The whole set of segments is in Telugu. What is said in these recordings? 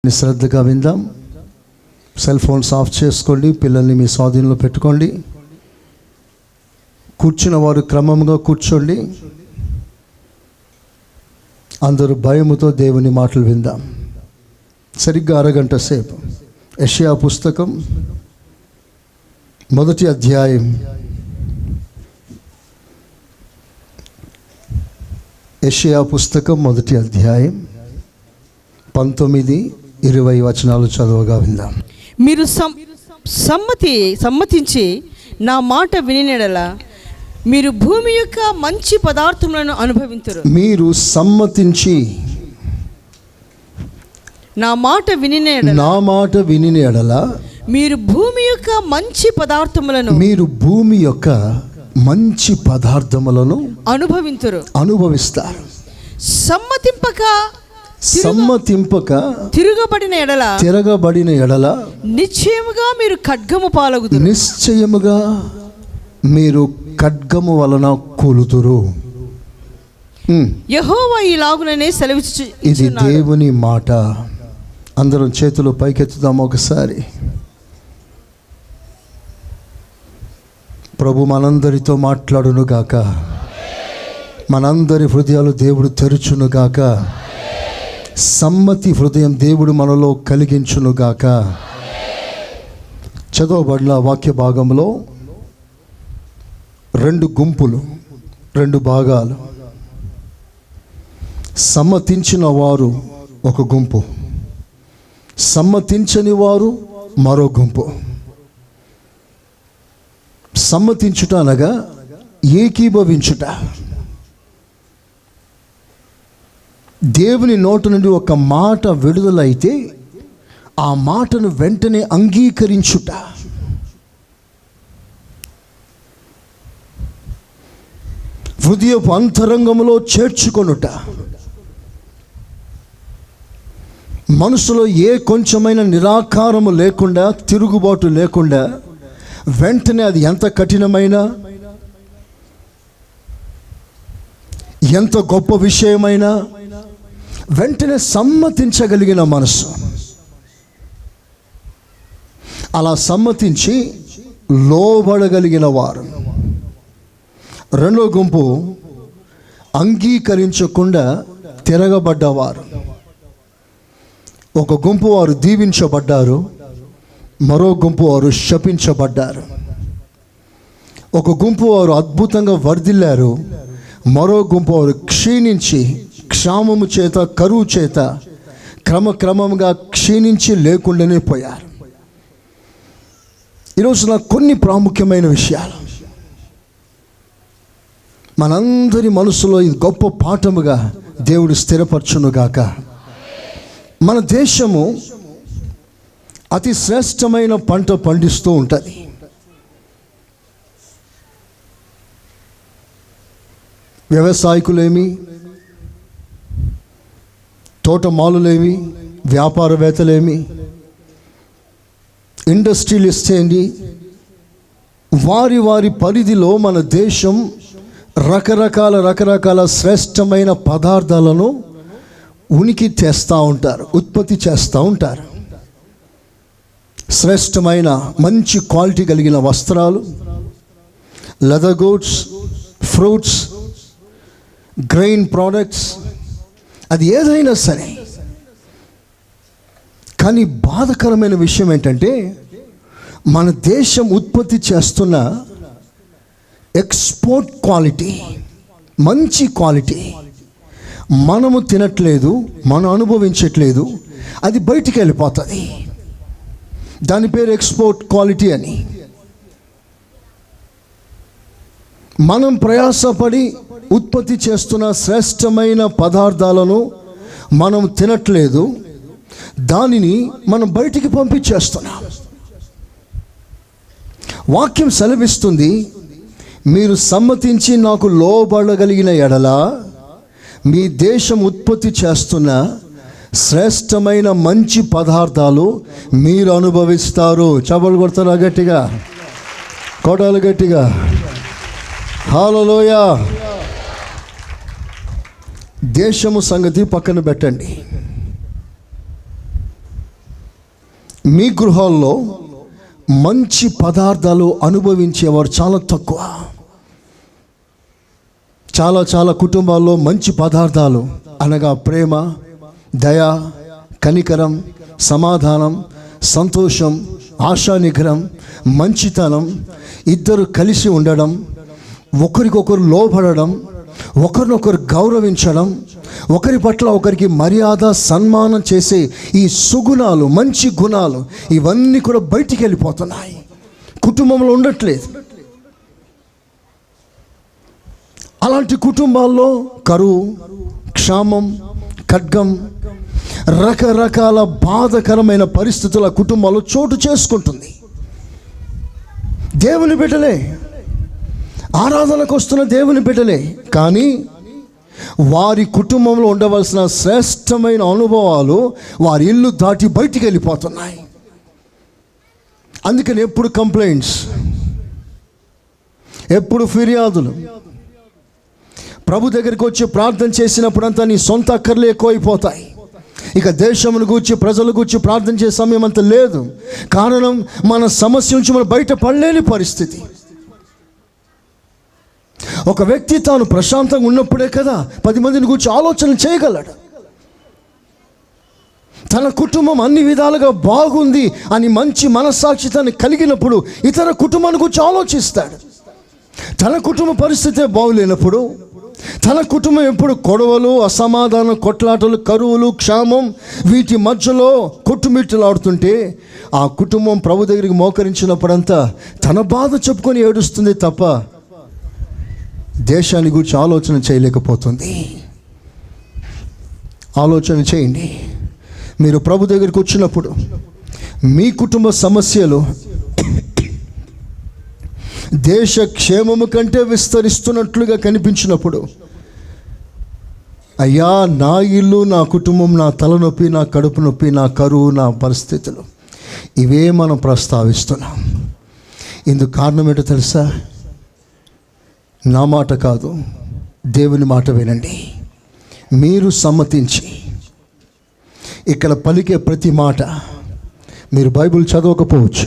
శ్రద్ధగా విందాం. సెల్ ఫోన్స్ ఆఫ్ చేసుకోండి. పిల్లల్ని మీ స్వాధీనంలో పెట్టుకోండి. కూర్చున్న వారు క్రమంగా కూర్చోండి. అందరూ భయముతో దేవుని మాటలు విందాం. సరిగ్గా అరగంట సేపు యెషయా పుస్తకం 1వ అధ్యాయం. యెషయా పుస్తకం 1వ అధ్యాయం 19-20 వచనాలు చదవగా విందాం. మీరు సమ్మతించి నా మాట వినినెడల మీరు భూమి యొక్క మంచి పదార్థములను అనుభవింతురు. మీరు సమ్మతించి నా మాట వినిన ఎడల మీరు భూమి యొక్క మంచి పదార్థములను అనుభవిస్తారు. సమ్మతింపక తిరగబడిన ఎడల నిశ్చయముగా మీరు ఖడ్గము వలన కూలుతురు. యెహోవా ఇలాగుననే సెలవిచ్చు. ఇది దేవుని మాట. అందరం చేతులు పైకెత్తుదాం ఒకసారి. ప్రభు మనందరితో మాట్లాడును గాక. మనందరి హృదయాలు దేవుడు తెరుచును గాక. సమ్మతి హృదయం దేవుడు మనలో కలిగించును గాక. చదవబడిన వాక్య భాగంలో 2 గుంపులు, 2 భాగాలు. సమ్మతించిన వారు ఒక గుంపు, సమ్మతించని వారు మరో గుంపు. సమ్మతించుట అనగా ఏకీభవించుట. దేవుని నోటి నుండి ఒక మాట విడుదలైతే ఆ మాటను వెంటనే అంగీకరించుట. హృదయపు అంతరంగములో చేర్చుకొనుట. మనసులో ఏ కొంచెమైన నిరాకారము లేకుండా, తిరుగుబాటు లేకుండా, వెంటనే అది ఎంత కఠినమైన, ఎంత గొప్ప విషయమైనా వెంటనే సమ్మతించగలిగిన మనసు. అలా సమ్మతించి లోబడగలిగిన వారు. 2వ గుంపు అంగీకరించకుండా తిరగబడ్డవారు. ఒక గుంపు వారు దీవించబడ్డారు, మరో గుంపు వారు శపించబడ్డారు. ఒక గుంపు వారు అద్భుతంగా వర్ధిల్లారు, మరో గుంపు వారు క్షీణించి, క్షామము చేత, కరువు చేత క్రమక్రమంగా క్షీణించి లేకుండానే పోయారు. ఈరోజు నాకు కొన్ని ప్రాముఖ్యమైన విషయాలు మనందరి మనసులో ఇది గొప్ప పాఠముగా దేవుడు స్థిరపరచునుగాక. మన దేశము అతి శ్రేష్టమైన పంట పండిస్తూ ఉంటుంది. వ్యవసాయకులేమి, తోటమాలులేమి, వ్యాపారవేత్తలేమి, ఇండస్ట్రియలిస్ట్ ఏంటి, వారి పరిధిలో మన దేశం రకరకాల శ్రేష్టమైన పదార్థాలను ఉనికి చేస్తూ ఉంటారు, ఉత్పత్తి చేస్తూ ఉంటారు. శ్రేష్టమైన మంచి క్వాలిటీ కలిగిన వస్త్రాలు, leather goods, fruits, grain products, అది ఏదైనా సరే. కానీ బాధకరమైన విషయం ఏంటంటే మన దేశం ఉత్పత్తి చేస్తున్న ఎక్స్పోర్ట్ క్వాలిటీ, మంచి క్వాలిటీ మనము తినట్లేదు, మనం అనుభవించట్లేదు, అది బయటికి వెళ్ళిపోతుంది. దాని పేరు ఎక్స్పోర్ట్ క్వాలిటీ అని. మనం ప్రయాసపడి ఉత్పత్తి చేస్తున్న శ్రేష్టమైన పదార్థాలను మనం తినట్లేదు, దానిని మనం బయటికి పంపించేస్తున్నాం. వాక్యం సెలవిస్తుంది, మీరు సమ్మతించి నాకు లోబడగలిగిన ఎడల మీ దేశం ఉత్పత్తి చేస్తున్న శ్రేష్టమైన మంచి పదార్థాలు మీరు అనుభవిస్తారు. చప్పట్లు కొడతారా గట్టిగా? కొడాలి గట్టిగా. హల్లెలూయా. దేశము సంగతి పక్కన పెట్టండి. మీ గృహాల్లో మంచి పదార్థాలు అనుభవించేవారు చాలా తక్కువ. చాలా చాలా కుటుంబాల్లో మంచి పదార్థాలు అనగా ప్రేమ, దయ, కనికరం, సమాధానం, సంతోషం, ఆశానిగ్రహం, మంచితనం, ఇద్దరు కలిసి ఉండడం, ఒకరికొకరు లోబడడం, ఒకరినొకరు గౌరవించడం, ఒకరి పట్ల ఒకరికి మర్యాద సన్మానం చేసే ఈ సుగుణాలు, మంచి గుణాలు ఇవన్నీ కూడా బయటికి వెళ్ళిపోతున్నాయి, కుటుంబంలో ఉండట్లేదు. అలాంటి కుటుంబాల్లో కరువు, క్షామం, ఖడ్గం, రకరకాల బాధకరమైన పరిస్థితుల కుటుంబాల్లో చోటు చేసుకుంటుంది. దేవుని బిడ్డలే, ఆరాధనకు వస్తున్న దేవుని బిడ్డలే, కానీ వారి కుటుంబంలో ఉండవలసిన శ్రేష్టమైన అనుభవాలు వారి ఇల్లు దాటి బయటికి వెళ్ళిపోతున్నాయి. అందుకని ఎప్పుడు కంప్లైంట్స్, ఎప్పుడు ఫిర్యాదులు. ప్రభు దగ్గరికి వచ్చి ప్రార్థన చేసినప్పుడంతా నీ సొంత అక్కర్లు ఎక్కువైపోతాయి. ఇక దేశమును గూర్చి, ప్రజల గూర్చి ప్రార్థన చేసే సమయం అంత లేదు. కారణం, మన సమస్య నుంచి మనం బయట పడలేని పరిస్థితి. ఒక వ్యక్తి తాను ప్రశాంతంగా ఉన్నప్పుడే కదా 10 మందిని గురించి ఆలోచన చేయగలడు. తన కుటుంబం అన్ని విధాలుగా బాగుంది అని మంచి మనస్సాక్షి తను కలిగినప్పుడు ఇతర కుటుంబాన్ని గురించి ఆలోచిస్తాడు. తన కుటుంబ పరిస్థితే బాగులేనప్పుడు, తన కుటుంబం ఎప్పుడు గొడవలు, అసమాధానం, కొట్లాటలు, కరువులు, క్షామం వీటి మధ్యలో కొట్టుమిట్టులాడుతుంటే ఆ కుటుంబం ప్రభు దగ్గరికి మోకరించినప్పుడంతా తన బాధ చెప్పుకొని ఏడుస్తుంది తప్ప దేశాన్ని గురించి ఆలోచన చేయలేకపోతుంది. ఆలోచన చేయండి. మీరు ప్రభు దగ్గరికి వచ్చినప్పుడు మీ కుటుంబ సమస్యలు దేశ క్షేమము కంటే విస్తరిస్తున్నట్లుగా కనిపించినప్పుడు, అయ్యా నా ఇల్లు, నా కుటుంబం, నా తలనొప్పి, నా కడుపు నొప్పి, నా కరువు, నా పరిస్థితులు ఇవే మనం ప్రస్తావిస్తున్నాం. ఇందుకు కారణం ఏంటో తెలుసా? నా మాట కాదు, దేవుని మాట వినండి. మీరు సమ్మతించి ఇక్కడ పలికే ప్రతి మాట, మీరు బైబిల్ చదవకపోవచ్చు,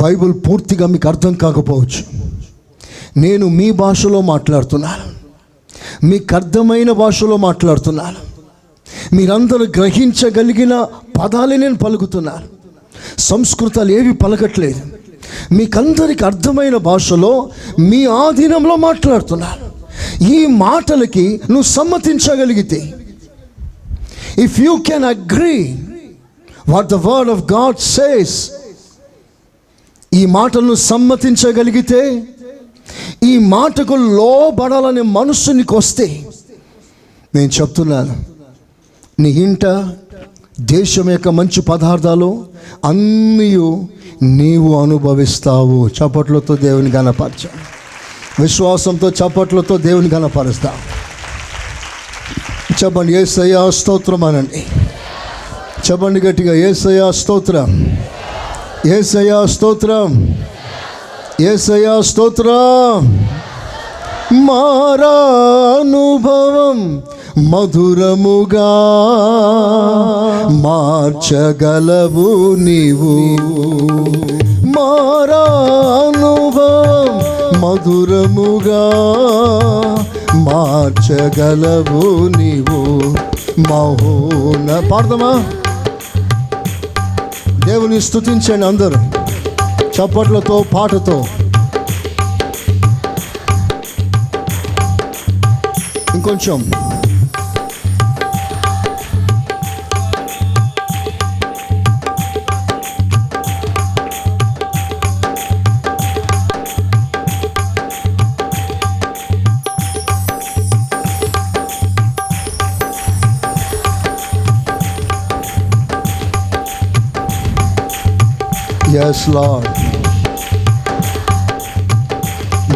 బైబిల్ పూర్తిగా మీకు అర్థం కాకపోవచ్చు, నేను మీ భాషలో మాట్లాడుతున్నాను, మీకు అర్థమైన భాషలో మాట్లాడుతున్నాను, మీరందరూ గ్రహించగలిగిన పదాలే నేను పలుకుతున్నాను, సంస్కృతాలు ఏవి పలకట్లేదు, మీకందరికి అర్థమైన భాషలో మీ ఆధీనంలో మాట్లాడుతున్నాను. ఈ మాటలకి నువ్వు సమ్మతించగలిగితే, if you can agree what the word of God says, ఈ మాటలను సమ్మతించగలిగితే, ఈ మాటకు లోబడాలనే మనస్సు నీకు వస్తే, నేను చెప్తున్నాను, నీ ఇంట దేశం యొక్క మంచి పదార్థాలు అన్నీ నీవు అనుభవిస్తావు. చప్పట్లతో దేవుని ఘనపరచ, విశ్వాసంతో చప్పట్లతో దేవుని ఘనపరుస్తా. చెప్పండి యేసయ్యా స్తోత్రం అనండి. చెప్పండి గట్టిగా, యేసయ్యా స్తోత్రం, యేసయ్యా స్తోత్రం, యేసయ్యా స్తోత్రం. మారా అనుభవం మధురముగా మార్చగలవు నీవు, మారా అనుభవం మధురముగా మార్చగలవు నీవు. మహోన పాడదామా? దేవుని స్తుతించండి అందరూ చప్పట్లతో, పాటతో. ఇంకొంచెం. Yes, Lord.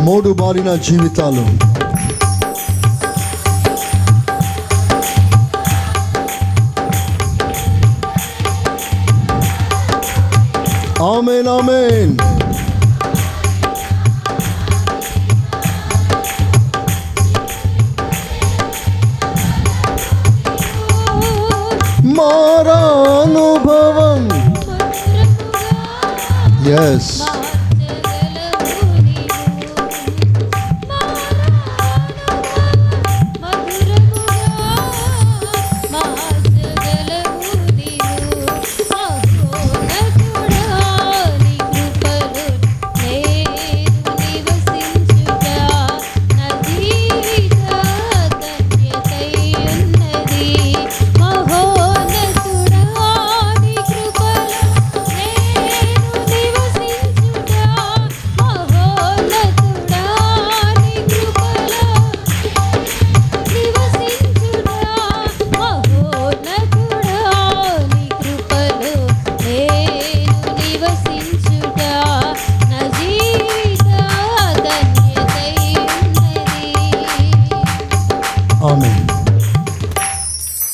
మోడు బారిన జీవితాలు, ఆమేన్ ఆమేన్. మారా అనుభవం ఎస్.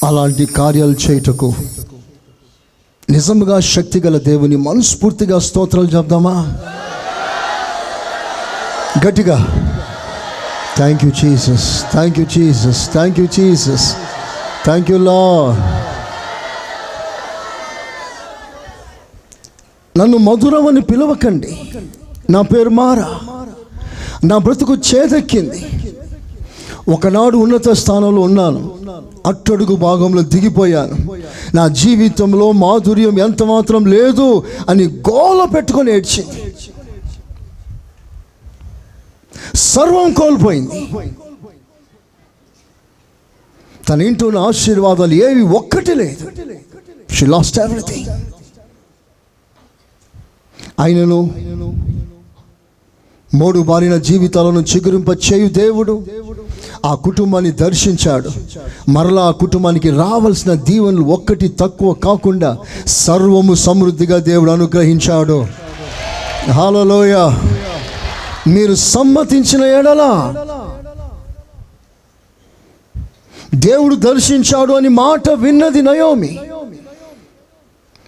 అలాంటి కార్యాలు చేయుటకు నిజంగా శక్తిగల దేవుని మనస్ఫూర్తిగా స్తోత్రాలు చెప్దామా? గట్టిగా. Thank you Jesus, thank you Jesus, thank you Jesus, thank you lord. నన్ను మధురమని పిలవకండి, నా పేరు మారా, నా బ్రతుకు చేదెక్కింది. ఒకనాడు ఉన్నత స్థానంలో ఉన్నాను, అట్టడుగు భాగంలో దిగిపోయాను, నా జీవితంలో మాధుర్యం ఎంత మాత్రం లేదు అని గోల పెట్టుకొని ఏడ్చింది. సర్వం కోల్పోయింది. తన ఇంట్లో ఉన్న ఆశీర్వాదాలు ఏవి ఒక్కటి లేదు. She lost everything. ఆయనను మూడు బారిన జీవితాలను చిగురింప చేయు దేవుడు ఆ కుటుంబాన్ని దర్శించాడు. మరలా ఆ కుటుంబానికి రావాల్సిన దీవెనలు ఒక్కటి తక్కువ కాకుండా సర్వము సమృద్ధిగా దేవుడు అనుగ్రహించాడు. హల్లెలూయా. మీరు సమ్మతించిన ఎడల దేవుడు దర్శించాడు అని మాట విన్నది Naomi.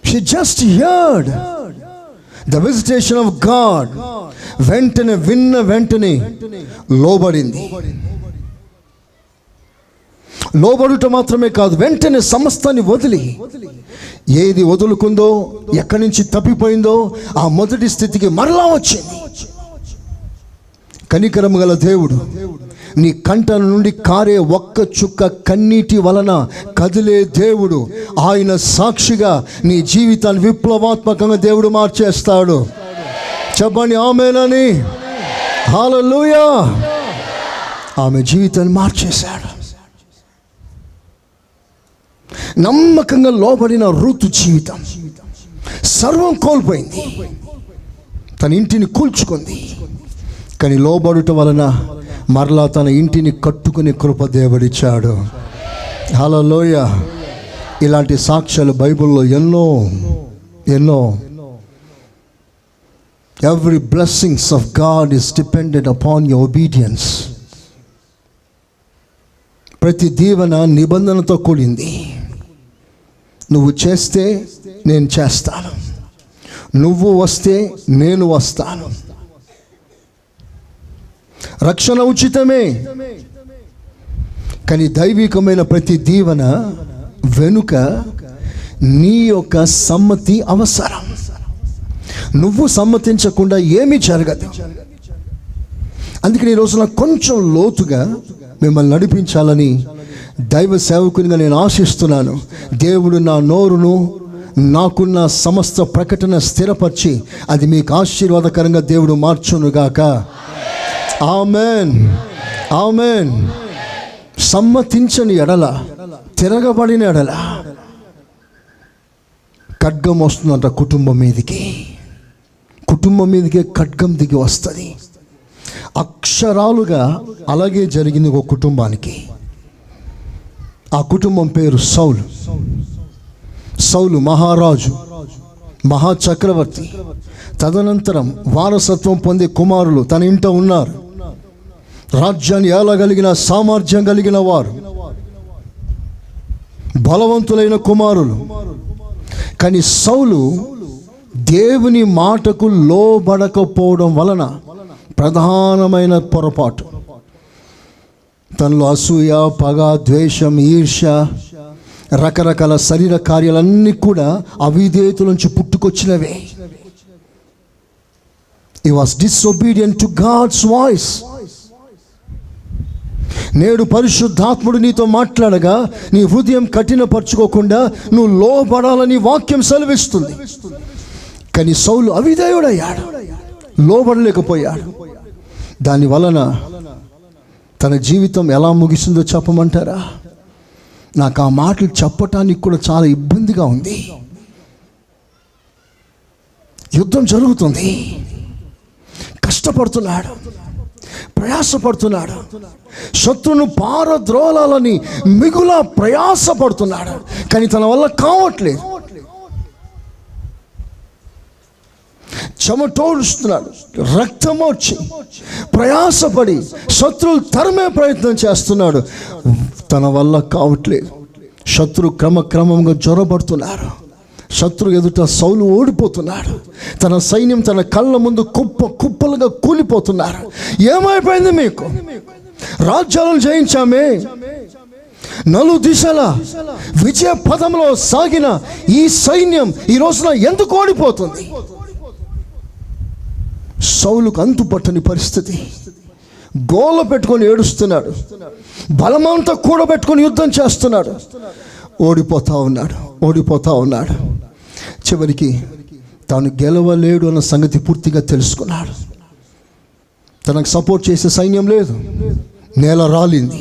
She just heard the visitation of God. వెంటనే వెంటనే లోబడింది. లోబడుట మాత్రమే కాదు, వెంటనే సమస్తాన్ని వదిలి, ఏది వదులుకుందో, ఎక్కడి నుంచి తప్పిపోయిందో ఆ మొదటి స్థితికి మరలా వచ్చింది. కనికరము గల దేవుడు నీ కంట నుండి కారే ఒక్క చుక్క కన్నీటి వలన కదిలే దేవుడు. ఆయన సాక్షిగా నీ జీవితాన్ని విప్లవాత్మకంగా దేవుడు మార్చేస్తాడు. చెప్పండి ఆమేనని. హల్లెలూయా. ఆమె జీవితాన్ని మార్చేశాడు. నమ్మకంగా లోబడిన రూతు జీవితం సర్వం కోల్పోయింది. తన ఇంటిని కూల్చుకుంది. కానీ లోబడుట వలన మరలా తన ఇంటిని కట్టుకునే కృప దేవుడిచ్చాడు. హల్లెలూయా. ఇలాంటి సాక్ష్యాలు బైబిల్లో ఎన్నో ఎన్నో. Every blessings of God is dependent upon your obedience. ప్రతి దీవెన నిబంధనతో కూడింది. నువ్వు చేస్తే నేను చేస్తాను, నువ్వు వస్తే నేను వస్తాను. రక్షణ ఉచితమే, కానీ దైవికమైన ప్రతి దీవెన వెనుక నీ యొక్క సమ్మతి అవసరం. నువ్వు సమ్మతించకుండా ఏమీ జరగదు. అందుకని ఈ రోజున కొంచెం లోతుగా మిమ్మల్ని నడిపించాలని దైవ సేవకునిగా నేను ఆశిస్తున్నాను. దేవుడు నా నోరును, నాకున్న సమస్త ప్రకటన స్థిరపరిచి అది మీకు ఆశీర్వాదకరంగా దేవుడు మార్చునుగాక. Amen, amen. సమ్మతించని ఎడల, తిరగబడిన ఎడల ఖడ్గం వస్తుందంట కుటుంబం మీదకి. కుటుంబం మీదకే ఖడ్గం దిగి వస్తుంది. అక్షరాలుగా అలాగే జరిగింది ఒక కుటుంబానికి. ఆ కుటుంబం పేరు సౌలు. సౌలు మహారాజు, మహాచక్రవర్తి. తదనంతరం వారసత్వం పొందే కుమారులు తన ఇంట ఉన్నారు. రాజ్యాన్ని ఏలగలిగిన సామర్థ్యం కలిగిన వారు, బలవంతులైన కుమారులు. కానీ సౌలు దేవుని మాటకు లోబడకపోవడం వలన ప్రధానమైన పొరపాటు, తనలో అసూయ, పగ, ద్వేషం, ఈర్ష్య, రకరకాల శరీర కార్యాలన్నీ కూడా అవిధేయత నుంచి పుట్టుకొచ్చినవే. He was disobedient to God's voice. నేడు పరిశుద్ధాత్ముడు నీతో మాట్లాడగా నీ హృదయం కఠినపరచుకోకుండా నువ్వు లోబడాలని వాక్యం సెలవిస్తుంది. కానీ సౌలు అవిధేయుడయ్యాడు, లోబడలేకపోయాడు. దాని వలన తన జీవితం ఎలా ముగిసిందో చెప్పమంటారా? నాకు ఆ మాటలు చెప్పటానికి కూడా చాలా ఇబ్బందిగా ఉంది. యుద్ధం జరుగుతుంది, కష్టపడుతున్నాడు, ప్రయాసపడుతున్నాడు, శత్రువును పారద్రోలాలని మిగులా ప్రయాసపడుతున్నాడు. కానీ తన వల్ల కావట్లేదు. చెమటోడుస్తున్నాడు, రక్తం వచ్చి ప్రయాసపడి శత్రువులు తరిమే ప్రయత్నం చేస్తున్నాడు. తన వల్ల కావట్లేదు. శత్రు క్రమంగా జ్వరపడుతున్నారు. శత్రు ఎదుట సౌలు ఓడిపోతున్నాడు. తన సైన్యం తన కళ్ళ ముందు కుప్పలుగా కూలిపోతున్నారు. ఏమైపోయింది మీకు? రాజ్యాలను జయించామే, నలు దిశల విజయ పదంలో సాగిన ఈ సైన్యం ఈ రోజున ఎందుకు ఓడిపోతుంది? సౌలుకు అంతుపట్టని పరిస్థితి. గోల పెట్టుకొని ఏడుస్తున్నాడు, బలమంతా కూడబెట్టుకొని యుద్ధం చేస్తున్నాడు. ఓడిపోతా ఉన్నాడు. చివరికి తాను గెలవలేడు అన్న సంగతి పూర్తిగా తెలుసుకున్నాడు. తనకు సపోర్ట్ చేసే సైన్యం లేదు, నేల రాలింది.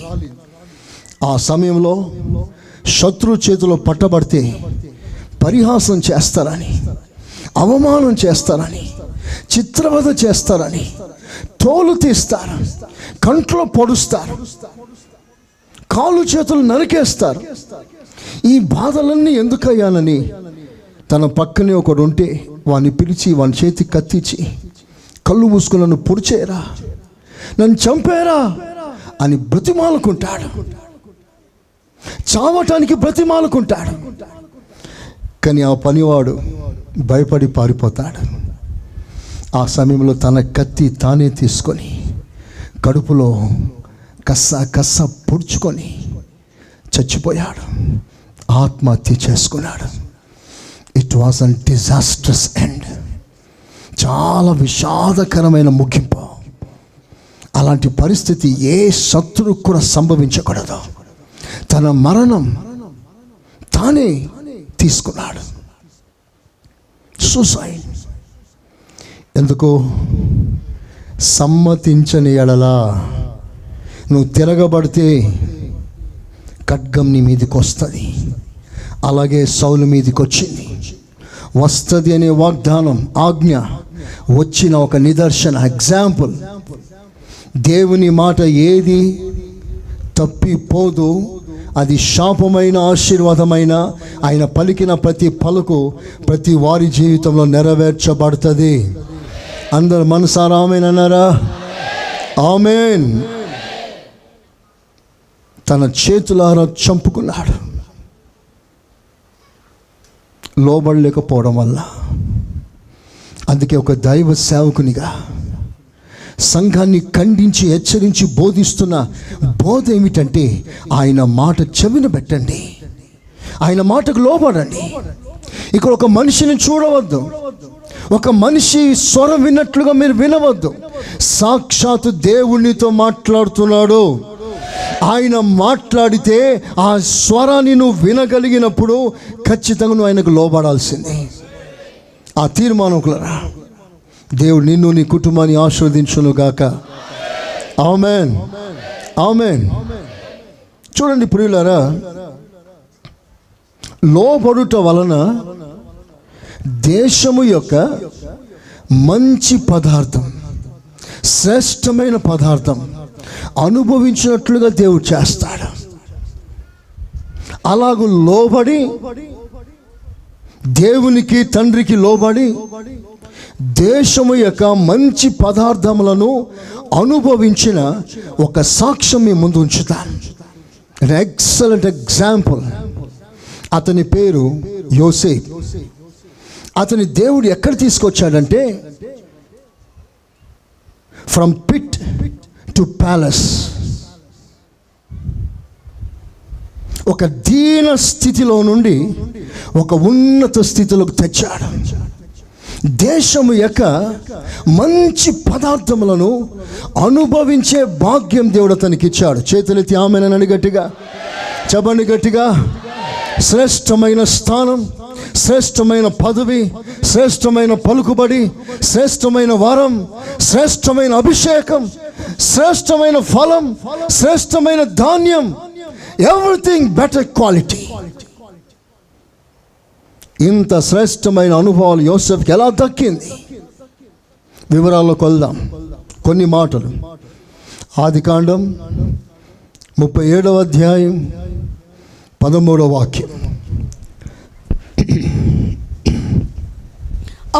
ఆ సమయంలో శత్రు చేతిలో పట్టబడితే పరిహాసం చేస్తారని, అవమానం చేస్తారని, చిత్రవద చేస్తారని, తోలు తీస్తారు, కంట్లో పొడుస్తారు, కాళ్ళు చేతులు నరికేస్తారు. ఈ బాధలన్నీ ఎందుకయ్యానని తన పక్కనే ఒకడు ఉంటే వాడిని పిలిచి వాని చేతి కత్తిచ్చి కళ్ళు మూసుకుని నన్ను పొడిచేరా, నన్ను చంపేరా అని బ్రతిమాలుకుంటాడు. చావటానికి బ్రతిమాలుకుంటాడు. కానీ ఆ పనివాడు భయపడి పారిపోతాడు. ఆ సమయంలో తన కత్తి తానే తీసుకొని కడుపులో కస్స పొడుచుకొని చచ్చిపోయాడు, ఆత్మహత్య చేసుకున్నాడు. It was an disastrous end. చాలా విషాదకరమైన ముగింపు. అలాంటి పరిస్థితి ఏ శత్రువుకు కూడా సంభవించకూడదు. తన మరణం తానే తీసుకున్నాడు, సూసైడ్. ఎందుకు? సమ్మతించని ఎడలా నువ్వు తిరగబడితే ఖడ్గం నీ మీదకి వస్తుంది. అలాగే సౌలు మీదకి వచ్చింది. వస్తుంది అనే వాగ్దానం, ఆజ్ఞ వచ్చిన ఒక నిదర్శన, ఎగ్జాంపుల్. దేవుని మాట ఏది తప్పిపోదు. అది శాపమైన ఆశీర్వాదమైన ఆయన పలికిన ప్రతి పలుకు ప్రతి వారి జీవితంలో నెరవేర్చబడుతుంది. అందరు మనసారా ఆమేన్ అన్నారా? ఆమేన్. తన చేతులారా చంపుకున్నాడు, లోబడలేకపోవడం వల్ల. అందుకే ఒక దైవ సేవకునిగా సంఘాన్ని ఖండించి హెచ్చరించి బోధిస్తున్న బోధ ఏమిటంటే, ఆయన మాట చెవిన పెట్టండి, ఆయన మాటకు లోబడండి. ఇక్కడ ఒక మనిషిని చూడవద్దు, ఒక మనిషి స్వరం విన్నట్లుగా మీరు వినవద్దు. సాక్షాత్తు దేవునితో మాట్లాడుతున్నాడు. ఆయన మాట్లాడితే ఆ స్వరాన్ని నువ్వు వినగలిగినప్పుడు ఖచ్చితంగా నువ్వు ఆయనకు లోబడాల్సిందే. ఆ తీర్మానం కులరా. దేవుడు నిన్ను నీ కుటుంబాన్ని ఆశీర్వదించును గాక. ఆమేన్, ఆమేన్. చూడండి ప్రియులారా, లోబడుట వలన దేశము యొక్క మంచి పదార్థం, శ్రేష్టమైన పదార్థం అనుభవించినట్లుగా దేవుడు చేస్తాడు. అలాగూ లోబడి దేవునికి తండ్రికి లోబడి దేశము యొక్క మంచి పదార్థములను అనుభవించిన ఒక సాక్ష్యం మీ ముందు ఉంచుతాను. Excellent example. అతని పేరు యోసేపు. అతని దేవుడు ఎక్కడ తీసుకొచ్చాడంటే, ఫ్రమ్ పిట్ టు ప్యాలెస్. ఒక దీన స్థితిలో నుండి ఒక ఉన్నత స్థితిలోకి తెచ్చాడు. దేశము యొక్క మంచి పదార్థములను అనుభవించే భాగ్యం దేవుడు అతనికి ఇచ్చాడు. చేతులెత్తి ఆమెనని గట్టిగా చెప్పండి, గట్టిగా. శ్రేష్టమైన స్థానం, శ్రేష్టమైన పదవి, శ్రేష్టమైన పలుకుబడి, శ్రేష్టమైన వరం, శ్రేష్టమైన అభిషేకం, శ్రేష్టమైన ఫలం, శ్రేష్టమైన ధాన్యం, ఎవ్రీథింగ్ బెటర్ క్వాలిటీ. ఇంత శ్రేష్టమైన అనుభవాలు యోసేపుకి ఎలా దక్కింది? వివరాల్లోకి వెళ్దాం. కొన్ని మాటలు. ఆదికాండం 37వ అధ్యాయం 13వ వాక్యం.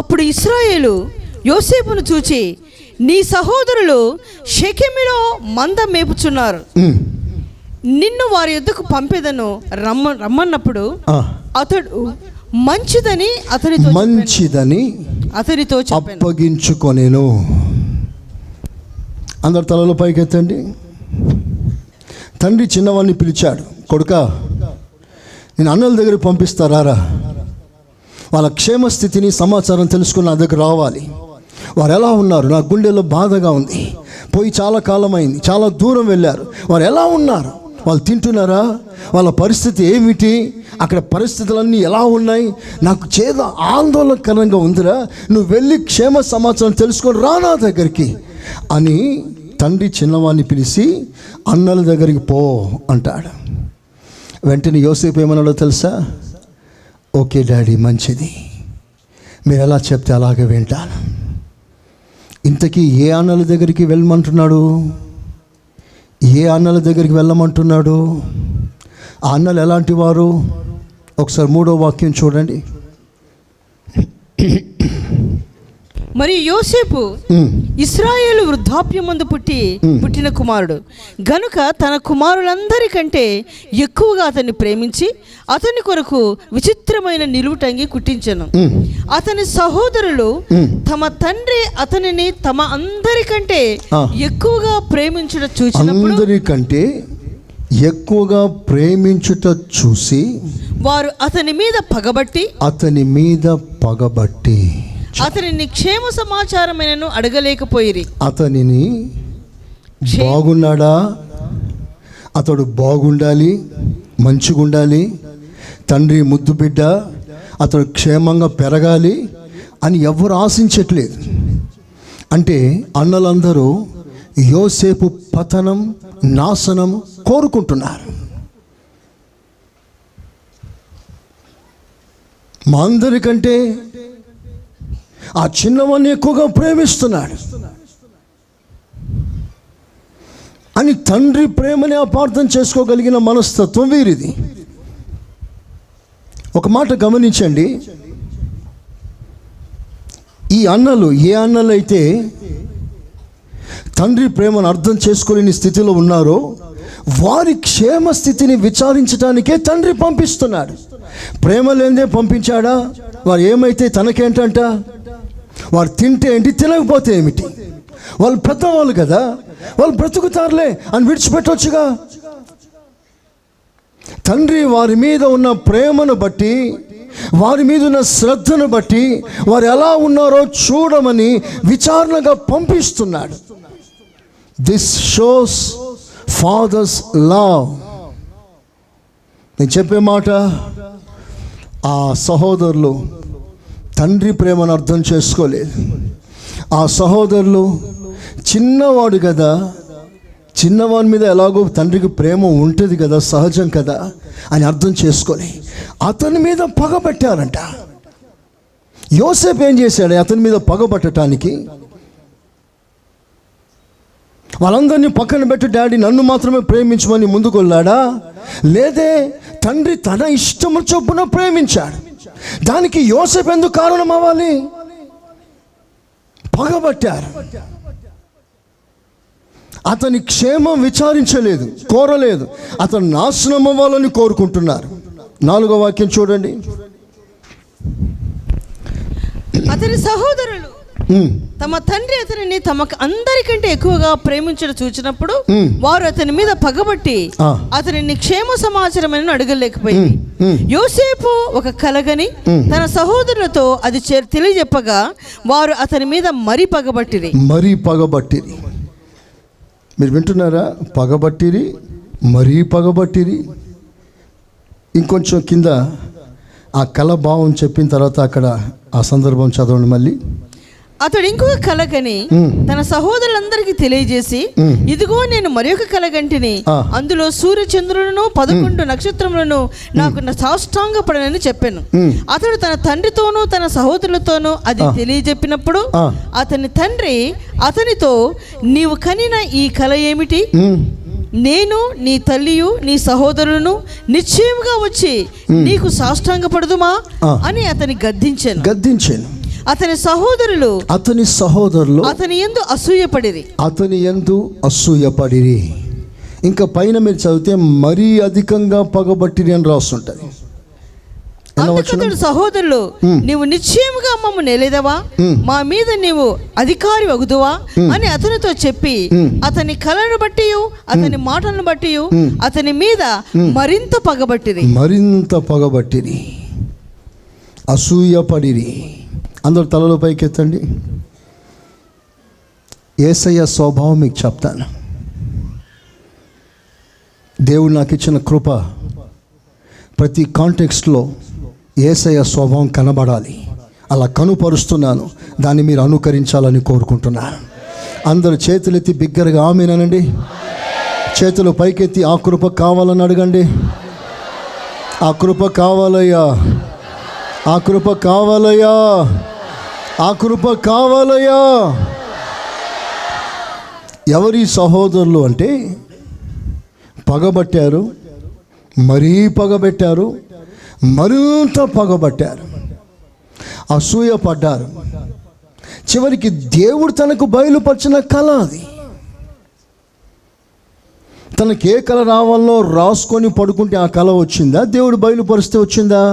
అప్పుడు ఇశ్రాయేలు యోసేపును చూచి, నీ సహోదరులు షెకెములో మంద మేపుచున్నారు, నిన్ను వారి యొద్దకు పంపేదను రమ్మన్నప్పుడు అతడు మంచిదని అతనితో అప్పగించుకొనెను. అందరు తలలో పైకెత్తండి. తండ్రి చిన్నవాడిని పిలిచాడు, కొడుకా నేను అన్నల దగ్గర పంపిస్తారా, వాళ్ళ క్షేమస్థితిని సమాచారం తెలుసుకుని నా దగ్గర రావాలి. వారు ఎలా ఉన్నారు? నా గుండెలో బాధగా ఉంది. పోయి చాలా కాలమైంది, చాలా దూరం వెళ్ళారు. వారు ఎలా ఉన్నారు? వాళ్ళు తింటున్నారా? వాళ్ళ పరిస్థితి ఏమిటి? అక్కడ పరిస్థితులన్నీ ఎలా ఉన్నాయి? నాకు చేదు ఆందోళనకరంగా ఉందిరా, నువ్వు వెళ్ళి క్షేమ సమాచారం తెలుసుకొని రా నా దగ్గరికి అని తండ్రి చిన్నవాడిని పిలిచి అన్నల దగ్గరికి పో అంటాడు. వెంటనే యోసేపు ఏమన్నాడో తెలుసా? ఓకే డాడీ, మంచిది, మీరు ఎలా చెప్తే అలాగే వింటాను. ఇంతకీ ఏ అన్నల దగ్గరికి వెళ్ళమంటున్నాడు? ఏ అన్నల దగ్గరికి వెళ్ళమంటున్నాడు? ఆ అన్నలు ఎలాంటి వారు? ఒకసారి 3వ వాక్యం చూడండి. మరియు యోసేపు ఇశ్రాయేలు వృద్ధాప్యమందు పుట్టిన కుమారుడు గనుక తన కుమారులందరికంటే ఎక్కువగా అతన్ని ప్రేమించి అతని కొరకు విచిత్రమైన నిలువుటంగి కుట్టించెను. అతని సహోదరులు తమ తండ్రి అతనిని తమ అందరికంటే ఎక్కువగా ప్రేమించుట చూసినప్పుడు, అందరికంటే ఎక్కువగా ప్రేమించుట చూసి వారు అతని మీద పగబట్టి అతనిని క్షేమ సమాచారమైనను అడగలేకపోయిరి. అతనిని బాగున్నాడా, అతడు బాగుండాలి, మంచిగా ఉండాలి, తండ్రి ముద్దు బిడ్డ, అతడు క్షేమంగా పెరగాలి అని ఎవరు ఆశించట్లేదు. అంటే అన్నలందరూ యోసేపు పతనం, నాశనం కోరుకుంటున్నారు. మా అందరికంటే ఆ చిన్నవాడిని ఎక్కువగా ప్రేమిస్తున్నాడు అని తండ్రి ప్రేమని అపార్థం చేసుకోగలిగిన మనస్తత్వం వీరిది. ఒక మాట గమనించండి, ఈ అన్నలు ఏ అన్నలైతే తండ్రి ప్రేమను అర్థం చేసుకోలేని స్థితిలో ఉన్నారో వారి క్షేమ స్థితిని విచారించడానికే తండ్రి పంపిస్తున్నాడు. ప్రేమ లేదే పంపించాడా? వారు ఏమైతే తనకేంటంట, వారు తింటే ఏంటి, తినకపోతే ఏమిటి, వాళ్ళు పెద్దవాళ్ళు కదా, వాళ్ళు బ్రతుకుతారులే అని విడిచిపెట్టవచ్చుగా. తండ్రి వారి మీద ఉన్న ప్రేమను బట్టి, వారి మీద ఉన్న శ్రద్ధను బట్టి వారు ఎలా ఉన్నారో చూడమని విచారణగా పంపిస్తున్నాడు. This shows father's love. నేను చెప్పే మాట, ఆ సహోదరులు తండ్రి ప్రేమను అర్థం చేసుకోలేదు. ఆ సహోదరులు చిన్నవాడు కదా, చిన్నవాడి మీద ఎలాగో తండ్రికి ప్రేమ ఉంటుంది కదా, సహజం కదా అని అర్థం చేసుకొని అతని మీద పగబట్టారంట. యోసేపు ఏం చేశాడు? అతని మీద పగబట్టడానికి వాళ్ళందరినీ పక్కన పెట్టి డాడీ నన్ను మాత్రమే ప్రేమించమని ముందుకు వెళ్ళాడా? లేదే, తండ్రి తన ఇష్టము చొప్పున ప్రేమించాడు. దానికి యోసేపు ఎందుకు కారణం అవ్వాలి? పగబట్టారు. అతని క్షేమం విచారించలేదు, కోరలేదు, అతను నాశనం అవ్వాలని కోరుకుంటున్నారు. 4వ వాక్యం చూడండి. అతని సహోదరులు తమ తండ్రి అతనిని తమకు అందరికంటే ఎక్కువగా ప్రేమించడం చూచినప్పుడు వారు అతని మీద పగబట్టి అతనిని క్షేమ సమాచారం అడగలేకపోయింది. యోసేపు ఒక కలగని తన సహోదరులతో అది తెలియజెప్పగా వారు అతని మీద మరీ పగబట్టిరి. మీరు వింటున్నారా? పగబట్టిరి, మరీ పగబట్టిరి. ఇంకొంచెం కింద ఆ కళ భావం చెప్పిన తర్వాత అక్కడ ఆ సందర్భం చదవండి మళ్ళీ. అతడు ఇంకొక కలగని తన సహోదరులందరికీ తెలియజేసి, ఇదిగో నేను మరొక కలగంటిని, అందులో సూర్య చంద్రులను 11 నక్షత్రములను నాకు సాష్టాంగపడనని చెప్పాను. అతడు తన తండ్రితోనూ తన సహోదరులతోనూ అది తెలియజెప్పినప్పుడు అతని తండ్రి అతనితో, నీవు కనిన ఈ కల ఏమిటి? నేను నీ తల్లియు నీ సహోదరులను నిశ్చయముగా వచ్చి నీకు సాష్టాంగపడదుమా అని అతని గద్దించాను. అతని సహోదరులు అతని యందు అసూయపడిరి. ఇంకా పైన మీరు చదివితే మరీ అధికంగా పగబట్టిరి అని రాస్తుంటది. అతడు సహోదరులు, నీవు నిశ్చయముగా మమ్ము నేలేదవా, మా మీద నీవు అధికారి వగుదువా అని అతనితో చెప్పి అతని కళను బట్టి అతని మాటలను బట్టి అతని మీద మరింత పగబట్టిరి, అసూయపడిరి. అందరూ తలలో పైకెత్తండి. యేసయ్య స్వభావం మీకు చెప్తాను. దేవుడు నాకు ఇచ్చిన కృప, ప్రతి కాంటెక్స్ట్లో యేసయ్య స్వభావం కనబడాలి. అలా కనుపరుస్తున్నాను, దాన్ని మీరు అనుకరించాలని కోరుకుంటున్నాను. అందరూ చేతులెత్తి బిగ్గరగా ఆమేనండి. చేతులు పైకెత్తి ఆ కృప కావాలని అడగండి. ఆ కృప కావాలయ్యా, ఆ కృప కావాలయ్యా, ఆ కృప కావాలయ్యా. ఎవరి సహోదరులు అంటే పగబట్టారు, మరీ పగబెట్టారు, మరింత పగబట్టారు, అసూయపడ్డారు. చివరికి దేవుడు తనకు బయలుపరిచిన కళ అది. తనకి ఏ కళ రావాలో రాసుకొని పడుకుంటే ఆ కళ వచ్చిందా? దేవుడు బయలుపరిస్తే వచ్చిందా?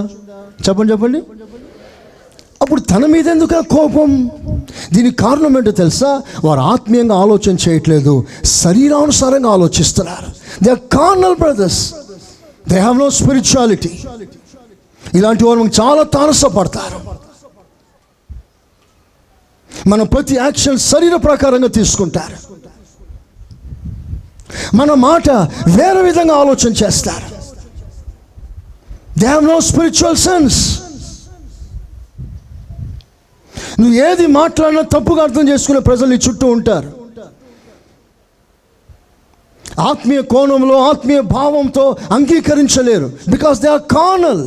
చెప్పండి. అప్పుడు తన మీద ఎందుకు కోపం? దీనికి కారణం ఏంటో తెలుసా? వారు ఆత్మీయంగా ఆలోచన చేయట్లేదు, శరీరానుసారంగా ఆలోచిస్తున్నారు. They are carnal brothers, they have no spirituality. ఇలాంటి వారు చాలా తారసపడతారు. మన ప్రతి యాక్షన్ శరీర ప్రకారంగా తీసుకుంటారు. మన మాట వేరే విధంగా ఆలోచన చేస్తారు. They have no spiritual sense. నువ్వు ఏది మాట్లాడినా తప్పుగా అర్థం చేసుకునే ప్రజలు నీ చుట్టూ ఉంటారు. ఆత్మీయ కోణంలో ఆత్మీయ భావంతో అంగీకరించలేరు. Because they are carnal.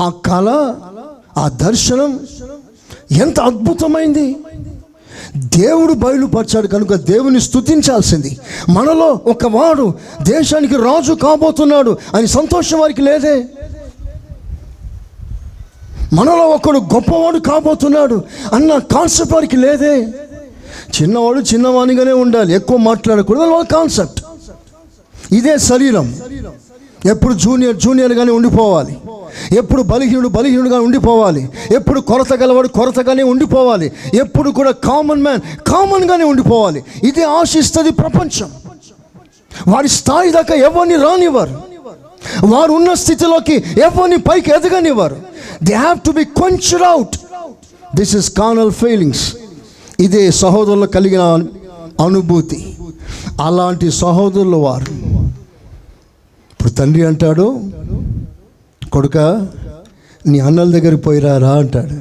ఆ కళ, ఆ దర్శనం ఎంత అద్భుతమైంది. దేవుడు బయలుపరిచాడు కనుక దేవుని స్తుతించాల్సింది. మనలో ఒక వాడు దేశానికి రాజు కాబోతున్నాడు అని సంతోషం వారికి లేదే. మనలో ఒకడు గొప్పవాడు కాబోతున్నాడు అన్న కాన్సెప్ట్ వారికి లేదే. చిన్నవాడు చిన్నవానిగానే ఉండాలి, ఎక్కువ మాట్లాడకూడదు వాళ్ళ కాన్సెప్ట్. ఇదే శరీరం. ఎప్పుడు జూనియర్గానే ఉండిపోవాలి, ఎప్పుడు బలహీనుడుగా ఉండిపోవాలి, ఎప్పుడు కొరత గలవాడు కొరతగానే ఉండిపోవాలి, ఎప్పుడు కూడా కామన్ మ్యాన్ కామన్గానే ఉండిపోవాలి. ఇదే ఆశిస్తుంది ప్రపంచం. వారి స్థాయి దాకా ఎవరిని రానివ్వరు, వారు ఉన్న స్థితిలోకి ఎవరిని పైకి ఎదగనివ్వరు. They have to be quenched out. This is carnal feelings. ఇదే సహోదరులు కలిగిన అనుభూతి. అలాంటి సహోదరులు వారు. ఇప్పుడు తండ్రి అంటాడు, కొడుక నీ అన్నల దగ్గరికి పోయిరారా అంటాడు.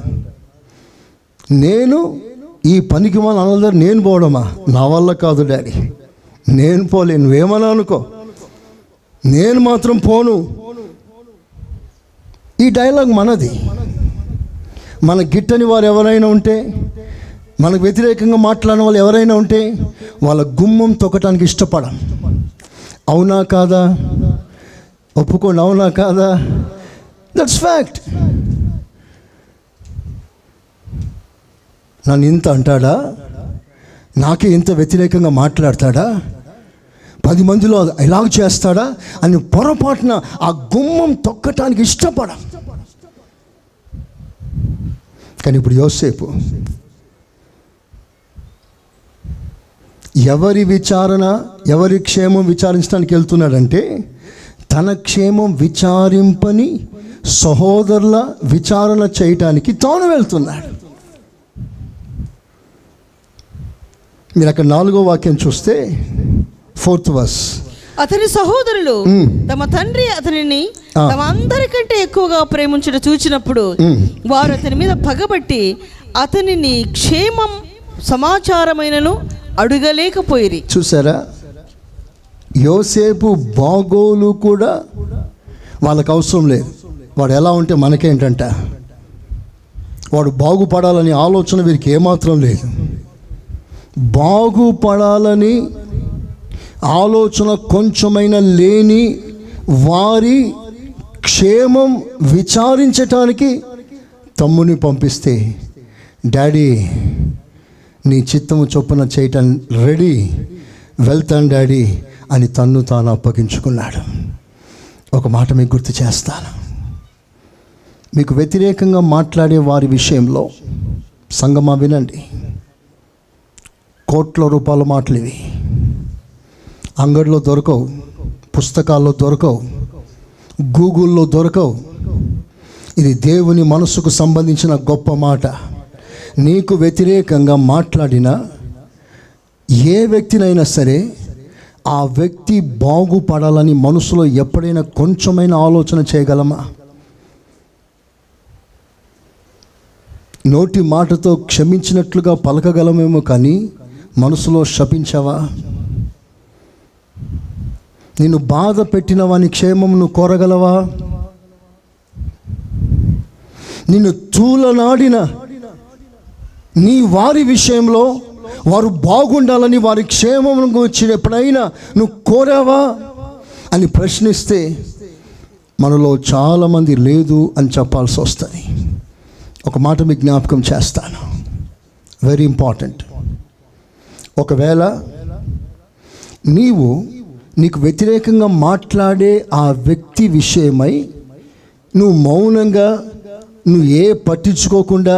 నేను ఈ పనికి మన అన్నల దగ్గర నేను పోవడమా? నా వల్ల కాదు డాడీ, నేను పోలేను, నువ్వేమన్నా అనుకో, నేను మాత్రం పోను. ఈ డైలాగ్ మనది. మన గిట్టని వారు ఎవరైనా ఉంటే, మనకు వ్యతిరేకంగా మాట్లాడిన వాళ్ళు ఎవరైనా ఉంటే వాళ్ళ గుమ్మం తొక్కటానికి ఇష్టపడం. అవునా కాదా? ఒప్పుకోండి, అవునా కాదా? That's fact. నన్ను ఇంత అంటాడా, నాకే ఇంత వ్యతిరేకంగా మాట్లాడతాడా, 10 మందిలో ఇలాగ చేస్తాడా అని పొరపాటున ఆ గుమ్మం తొక్కటానికి ఇష్టపడం. కానీ ఇప్పుడు యోసేపు ఎవరి క్షేమం విచారించడానికి వెళ్తున్నాడంటే తన క్షేమం విచారింపని సహోదరుల విచారణ చేయటానికి తాను వెళ్తున్నాడు. మీరు అక్కడ 4వ వాక్యం చూస్తే 4th verse, అతని సహోదరులు తమ తండ్రి అతనిని తమ అందరికంటే ఎక్కువగా ప్రేమించుట చూచినప్పుడు వారు అతని మీద పగబట్టి అతనిని క్షేమం సమాచారమైనను అడగలేకపోయిరి. చూసారా, యోసేపు బాగోలు కూడా వాళ్ళకి అవసరం లేదు. వాడు ఎలా ఉంటే మనకేంటంట, వాడు బాగుపడాలని ఆలోచన వీరికి ఏమాత్రం లేదు. బాగుపడాలని ఆలోచన కొంచెమైనా లేని వారి క్షేమం విచారించటానికి తమ్ముని పంపిస్తే, డాడీ నీ చిత్తము చొప్పున చేయటం రెడీ, వెళ్తాను డాడీ అని తన్ను తాను అప్పగించుకున్నాడు. ఒక మాట మీకు గుర్తు చేస్తాను. మీకు వ్యతిరేకంగా మాట్లాడే వారి విషయంలో సంగమా వినండి, కోట్ల రూపాయల మాటలు ఇవి. అంగడిలో దొరకవు, పుస్తకాల్లో దొరకవు, గూగుల్లో దొరకవు. ఇది దేవుని మనసుకు సంబంధించిన గొప్ప మాట. నీకు వ్యతిరేకంగా మాట్లాడిన ఏ వ్యక్తినైనా సరే ఆ వ్యక్తి బాగుపడాలని మనసులో ఎప్పుడైనా కొంచెమైనా ఆలోచన చేయగలమా? నోటి మాటతో క్షమించినట్లుగా పలకగలమేమో, కానీ మనసులో శపించవా? నిన్ను బాధ పెట్టిన వాని క్షేమం నువ్వు కోరగలవా? నిన్ను తూలనాడిన నీ వారి విషయంలో వారు బాగుండాలని వారి క్షేమం గురించి ఎప్పుడైనా నువ్వు కోరావా అని ప్రశ్నిస్తే మనలో చాలామంది లేదు అని చెప్పాల్సి వస్తుంది. ఒక మాట మీకు జ్ఞాపకం చేస్తాను, వెరీ ఇంపార్టెంట్. ఒకవేళ నీకు వ్యతిరేకంగా మాట్లాడే ఆ వ్యక్తి విషయమై నువ్వు మౌనంగా, నువ్వు పట్టించుకోకుండా,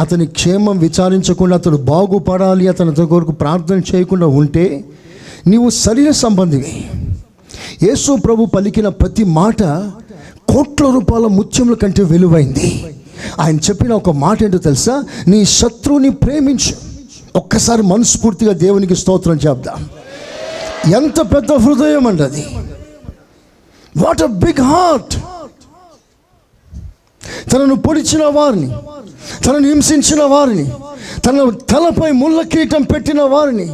అతని క్షేమం విచారించకుండా, అతడు బాగుపడాలి అతని కొరకు ప్రార్థన చేయకుండా ఉంటే నీవు శరీర సంబంధివి. యేసు ప్రభు పలికిన ప్రతి మాట కోట్ల రూపాయల ముత్యముల కంటే విలువైంది. ఆయన చెప్పిన ఒక మాట ఏంటో తెలుసా? నీ శత్రువుని ప్రేమించు. ఒక్కసారి మనస్ఫూర్తిగా దేవునికి స్తోత్రం చెప్దాం. ఎంత పెద్ద హృదయం అండి అది! What a big heart! తనను పొడిచిన వారిని, తనను హింసించిన వారిని, తన తలపై ముళ్ళ కిరీటం పెట్టిన వారిని,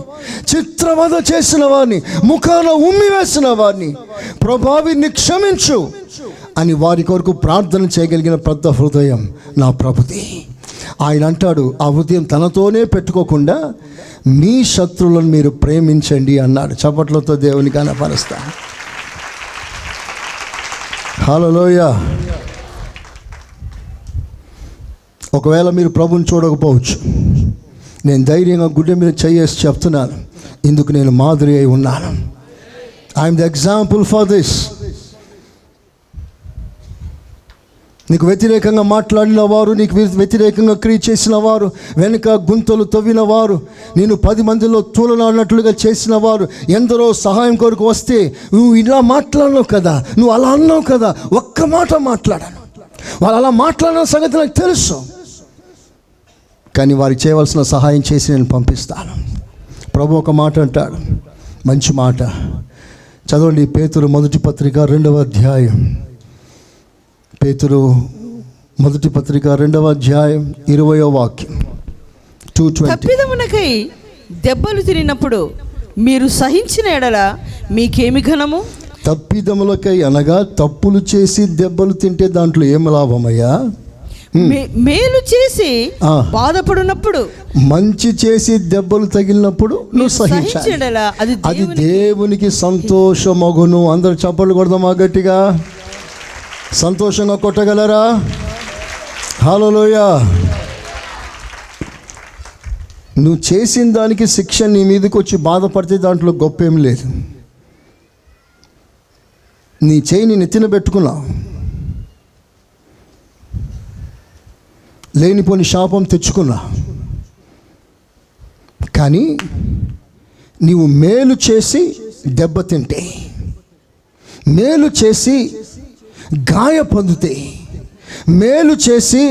చిత్రవధ చేసిన వారిని, ముఖాన ఉమ్మి వేసిన వారిని, ప్రభావిని క్షమించు అని వారి కొరకు ప్రార్థన చేయగలిగిన పెద్ద హృదయం నా ప్రభుది. ఆయన అంటాడు, ఆ హృదయం తనతోనే పెట్టుకోకుండా మీ శత్రువులను మీరు ప్రేమించండి అన్నాడు. చప్పట్లతో దేవుని కనపరుస్తా. హల్లెలూయా. ఒకవేళ మీరు ప్రభుని చూడకపోవచ్చు, నేను ధైర్యంగా గుడ్డ మీద చేసి చెప్తున్నాను, ఇందుకు నేను మాదిరి అయి ఉన్నాను. I'm the example for this. నీకు వ్యతిరేకంగా మాట్లాడిన వారు, నీకు వ్యతిరేకంగా క్రియ చేసిన వారు, వెనుక గుంతలు తవ్విన వారు, నేను 10 మందిలో తూలనాడినట్లుగా చేసిన వారు, ఎందరో సహాయం కొరకు వస్తే నువ్వు ఇలా మాట్లాడినావు కదా, నువ్వు అలా అన్నావు కదా, ఒక్క మాట మాట్లాడాను. వాళ్ళు అలా మాట్లాడిన సంగతి నాకు తెలుసు, కానీ వారికి చేయవలసిన సహాయం చేసి నేను పంపిస్తాను. ప్రభు ఒక మాట అంటాడు, మంచి మాట. చదవండి, పేతురు మొదటి పత్రిక 2వ అధ్యాయం. పేతురు మొదటి పత్రిక 2వ అధ్యాయం 20వ వాక్యం. 2:20. తప్పిదమునకై దెబ్బలు తినినప్పుడు మీరు సహించిన ఎడల మీకేమి ఘనము? తప్పిదములకై అనగా తప్పులు చేసి దెబ్బలు తింటే దాంట్లో ఏం లాభమయ్యా? మేలు చేసి బాధపడినప్పుడు, మంచి చేసి దెబ్బలు తగిలినప్పుడు నువ్వు సహించాలి. అది దేవునికి సంతోషమగును. అందరూ చప్పట్లు కొడదామా గట్టిగా? సంతోషంగా కొట్టగలరా? హల్లెలూయా. నువ్వు చేసిన దానికి శిక్ష నీ మీదకి వచ్చి బాధపడితే దాంట్లో గొప్ప ఏం లేదు. నీ చేయిని నెత్తిన పెట్టుకున్నావు, లేనిపోని శాపం తెచ్చుకున్నా, కానీ నీవు మేలు చేసి దెబ్బతింటే, మేలు చేసి గాయపొందితే, మేలు చేసి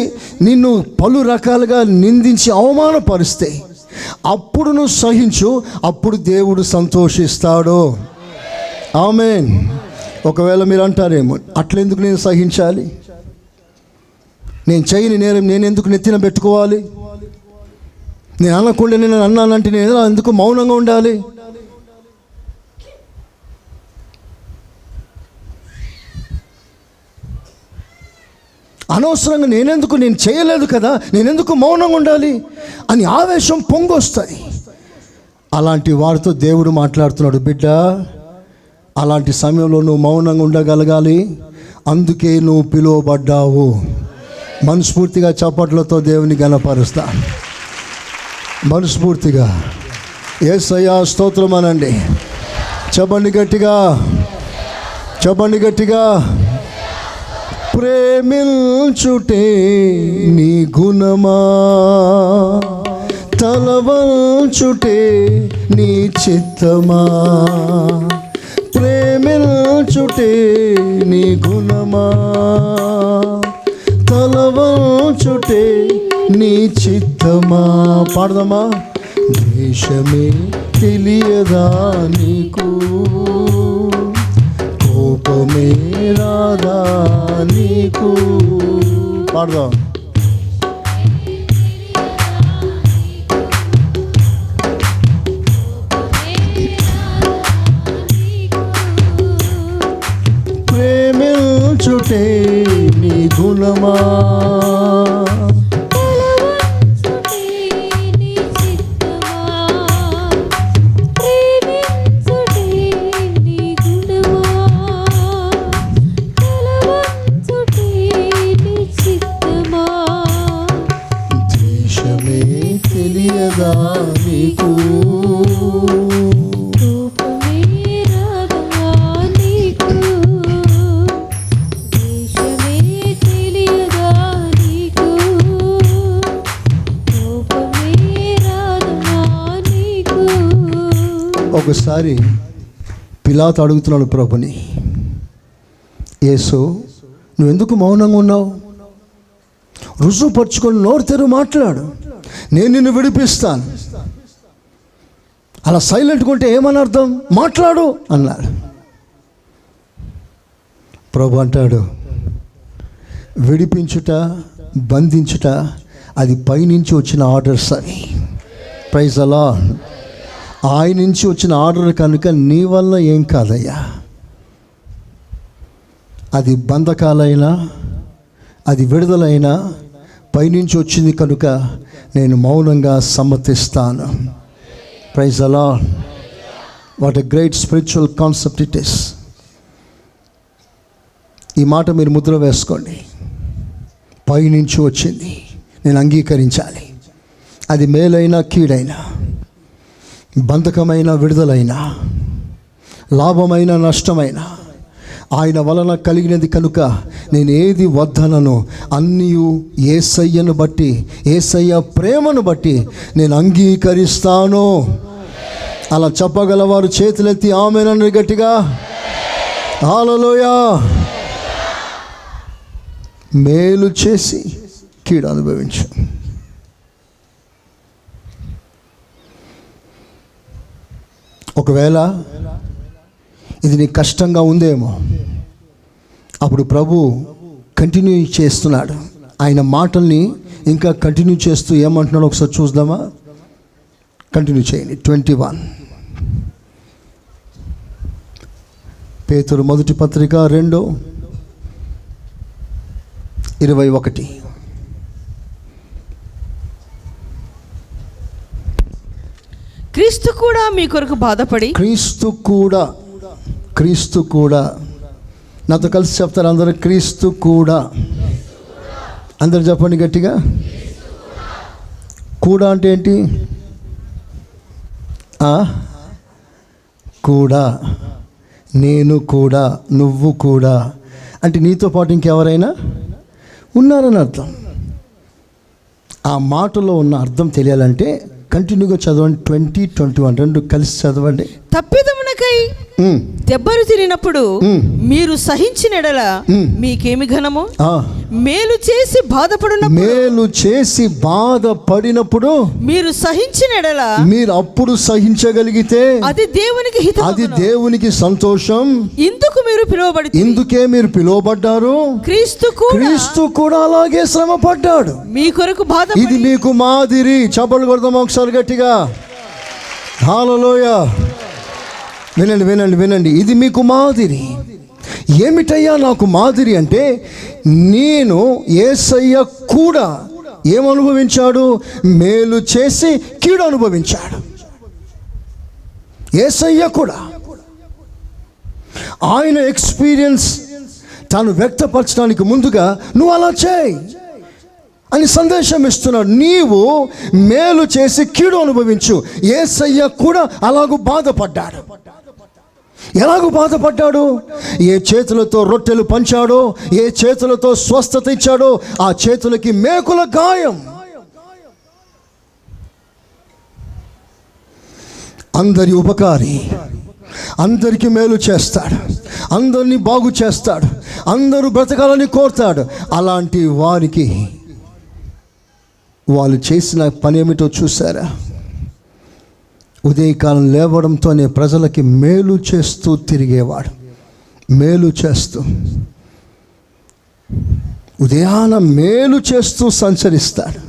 నిన్ను పలు రకాలుగా నిందించి అవమానపరిస్తే అప్పుడు నువ్వు సహించు, అప్పుడు దేవుడు సంతోషిస్తాడు. ఆమేన్. ఒకవేళ మీరు అంటారేమో, అట్లెందుకు నేను సహించాలి, నేను చేయని నేరం నేను ఎందుకు నెత్తిన పెట్టుకోవాలి, నేను అనకుండా నేను అన్నానంటే నేను ఎందుకు మౌనంగా ఉండాలి? అనవసరంగా నేను చేయలేదు కదా, నేనెందుకు మౌనంగా ఉండాలి అని ఆవేశం పొంగొస్తాయి. అలాంటి వారితో దేవుడు మాట్లాడుతున్నాడు, బిడ్డ అలాంటి సమయంలో నువ్వు మౌనంగా ఉండగలగాలి, అందుకే నువ్వు పిలువబడ్డావు. మనస్ఫూర్తిగా చప్పట్లతో దేవుని ఘనపరుస్తా. మనస్ఫూర్తిగా యేసయ్యా స్తోత్రం అనండి. చెప్పండి గట్టిగా, చెప్పండి గట్టిగా. ప్రేమించుటే నీ గుణమా, తలవంచుటే నీ చిత్తమా. ప్రేమించుటే నీ గుణమా, తలవంచుటే నీ చిత్తమా. పాడదామా? ద్వేషమే తెలియదా నీకు, కోపమే రాదా నీకు. పాడదాం. ప్రేమించుటే నీ గుణమా, ద్వేషమే తెలియదా నీకు, ఒకసారి పిలాతు అడుగుతున్నాడు ప్రభుని, యేసు నువ్వెందుకు మౌనంగా ఉన్నావు, రుజువుపరుచుకొని నోరు తెరువు మాట్లాడు, నేను నిన్ను విడిపిస్తాను. అలా సైలెంట్గా ఉంటే ఏమని అర్థం, మాట్లాడు అన్నాడు. ప్రభు అంటాడు, విడిపించుట బంధించుట అది పైనుంచి వచ్చిన ఆర్డర్స్ అని. Praise the lord. ఆయన నుంచి వచ్చిన ఆర్డర్ కనుక నీ వల్ల ఏం కాదయ్యా. అది బంధకాలైనా అది విడుదలైనా పైనుంచి వచ్చింది కనుక నేను మౌనంగా సమ్మతిస్తాను. Praise the Lord. What a great spiritual concept it is. ఈ మాట మీరు ముద్ర వేసుకోండి. పైనుంచి వచ్చింది, నేను అంగీకరించాలి. అది మేలైనా కీడైనా, బంధకమైన విడుదలైన, లాభమైన నష్టమైన ఆయన వలన కలిగినది కనుక నేను ఏది వద్దనను అన్నీ యేసయ్యను బట్టి, యేసయ్య ప్రేమను బట్టి నేను అంగీకరిస్తాను. అలా చెప్పగలవారు చేతులెత్తి ఆమేనని గట్టిగా. హల్లెలూయా. మేలు చేసి కీడు అనుభవించు. ఒకవేళ ఇది నీకు కష్టంగా ఉందేమో, అప్పుడు ప్రభు కంటిన్యూ చేస్తున్నాడు. ఆయన మాటల్ని ఇంకా కంటిన్యూ చేస్తూ ఏమంటున్నాడో ఒకసారి చూద్దామా? కంటిన్యూ చేయండి. 21 పేతురు మొదటి పత్రిక 2:21. క్రీస్తు కూడా మీ కొరకు బాధపడి, క్రీస్తు కూడా నాతో కలిసి చెప్తారు అందరూ, క్రీస్తు కూడా. అందరు చెప్పండి గట్టిగా. కూడా అంటే ఏంటి? కూడా, నేను కూడా, నువ్వు కూడా అంటే నీతో పాటు ఇంకెవరైనా ఉన్నారని అర్థం. ఆ మాటలో ఉన్న అర్థం తెలియాలంటే కంటిన్యూగా చదవండి. 20, 21 రెండు కలిసి చదవండి. తప్పిదమునకై దెబ్బలు తిరిగినప్పుడు మీరు సహించిన ఎడల మీకేమి ఘనము? మేలు చేసి బాధపడినప్పుడు మీరు సహించిన ఎడల మీరు అప్పుడు సహించగలిగితే అది దేవునికి హితం, అది దేవునికి సంతోషం. ఇందుకే మీరు పిలువబడ్డారు. క్రీస్తు కూడా అలాగే శ్రమ పడ్డాడు మీ కొరకు బాధ. ఇది మీకు మాదిరి. చప్పట్లు కొడదాం ఒకసారి గట్టిగా. హల్లెలూయా. వినండి. ఇది మీకు మాదిరి. ఏమిటయ్యా నాకు మాదిరి అంటే, నేను యేసయ్య కూడా ఏమనుభవించాడు? మేలు చేసి కీడు అనుభవించాడు. యేసయ్య కూడా ఆయన ఎక్స్పీరియన్స్ తాను వ్యక్తపరచడానికి ముందుగా నువ్వు అలా చేయి అని సందేశం ఇస్తున్నాడు. నీవు మేలు చేసి కీడు అనుభవించు. యేసయ్య కూడా అలాగూ బాధపడ్డాడు. ఎలాగూ బాధపడ్డాడు? ఏ చేతులతో రొట్టెలు పంచాడో, ఏ చేతులతో స్వస్థత ఇచ్చాడో, ఆ చేతులకి మేకుల గాయం. అందరి ఉపకారి, అందరికీ మేలు చేస్తాడు, అందరినీ బాగు చేస్తాడు, అందరూ బ్రతకాలని కోరుతాడు. అలాంటి వారికి వాళ్ళు చేసిన పని ఏమిటో చూసారా? ఉదయకాలం లేవడంతోనే ప్రజలకి మేలు చేస్తూ తిరిగేవాడు. మేలు చేస్తూ, ఉదయాన మేలు చేస్తూ సంచరిస్తాడు.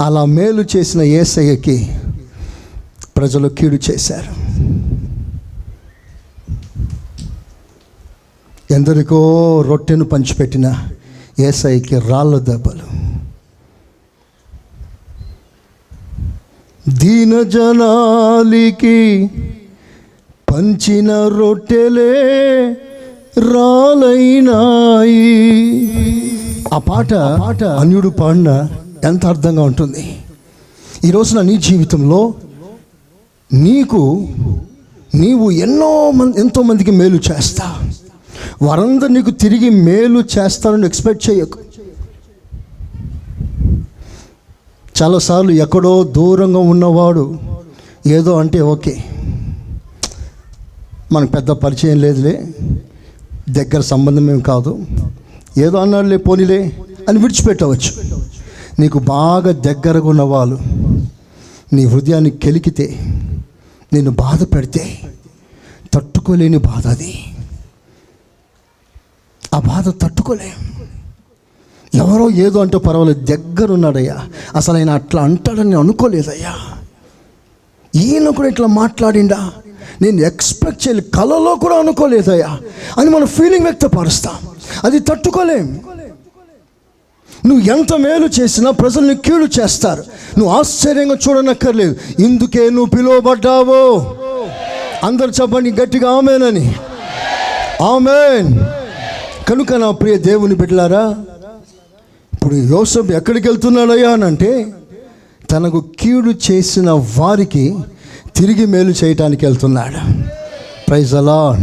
అలా మేలు చేసిన యేసయ్యకి ప్రజలు కీడు చేశారు. ఎందరికో రొట్టెను పంచిపెట్టిన యేసయ్యకి రాళ్ళ దెబ్బలు. దీన జనాలికి పంచిన రొట్టెలే రాలైనాయి. ఆ పాట అన్యుడు పాడిన ఎంత అర్థంగా ఉంటుంది. ఈ రోజున నీ జీవితంలో నీవు ఎంతోమందికి మేలు చేస్తా. వారందరూ నీకు తిరిగి మేలు చేస్తారని ఎక్స్పెక్ట్ చేయకు. చాలాసార్లు ఎక్కడో దూరంగా ఉన్నవాడు ఏదో అంటే ఓకే, మనకు పెద్ద పరిచయం లేదులే, దగ్గర సంబంధం ఏం కాదు, ఏదో అన్నాడులే పోనీలే అని విడిచిపెట్టవచ్చు. నీకు బాగా దగ్గరగా ఉన్నవాళ్ళు నీ హృదయాన్ని కెలికితే, నిన్ను బాధ పెడితే తట్టుకోలేని బాధ అది. ఆ బాధ తట్టుకోలే. ఎవరో ఏదో అంటే పర్వాలేదు, దగ్గరున్నాడయ్యా, అసలు ఆయన అట్లా అంటాడని అనుకోలేదయ్యా, ఈయన కూడా ఇట్లా మాట్లాడిండా, నేను ఎక్స్పెక్ట్ చేయలేదు, కలలో కూడా అనుకోలేదయ్యా అని మనం ఫీలింగ్ వ్యక్తపరుస్తాం. అది తట్టుకోలేం. నువ్వు ఎంత మేలు చేసినా ప్రజల్ని కీడు చేస్తారు. నువ్వు ఆశ్చర్యంగా చూడనక్కర్లేదు. ఇందుకే నువ్వు పిలువబడ్డావు. అందరు చెప్పండి గట్టిగా ఆమేనని. ఆమేన్. కనుక నా ప్రియ దేవుని బిడ్డలారా, ఇప్పుడు యోసేపు ఎక్కడికి వెళ్తున్నాడయ్యా అని అంటే, తనకు కీడు చేసిన వారికి తిరిగి మేలు చేయటానికి వెళ్తున్నాడు. Praise the lord.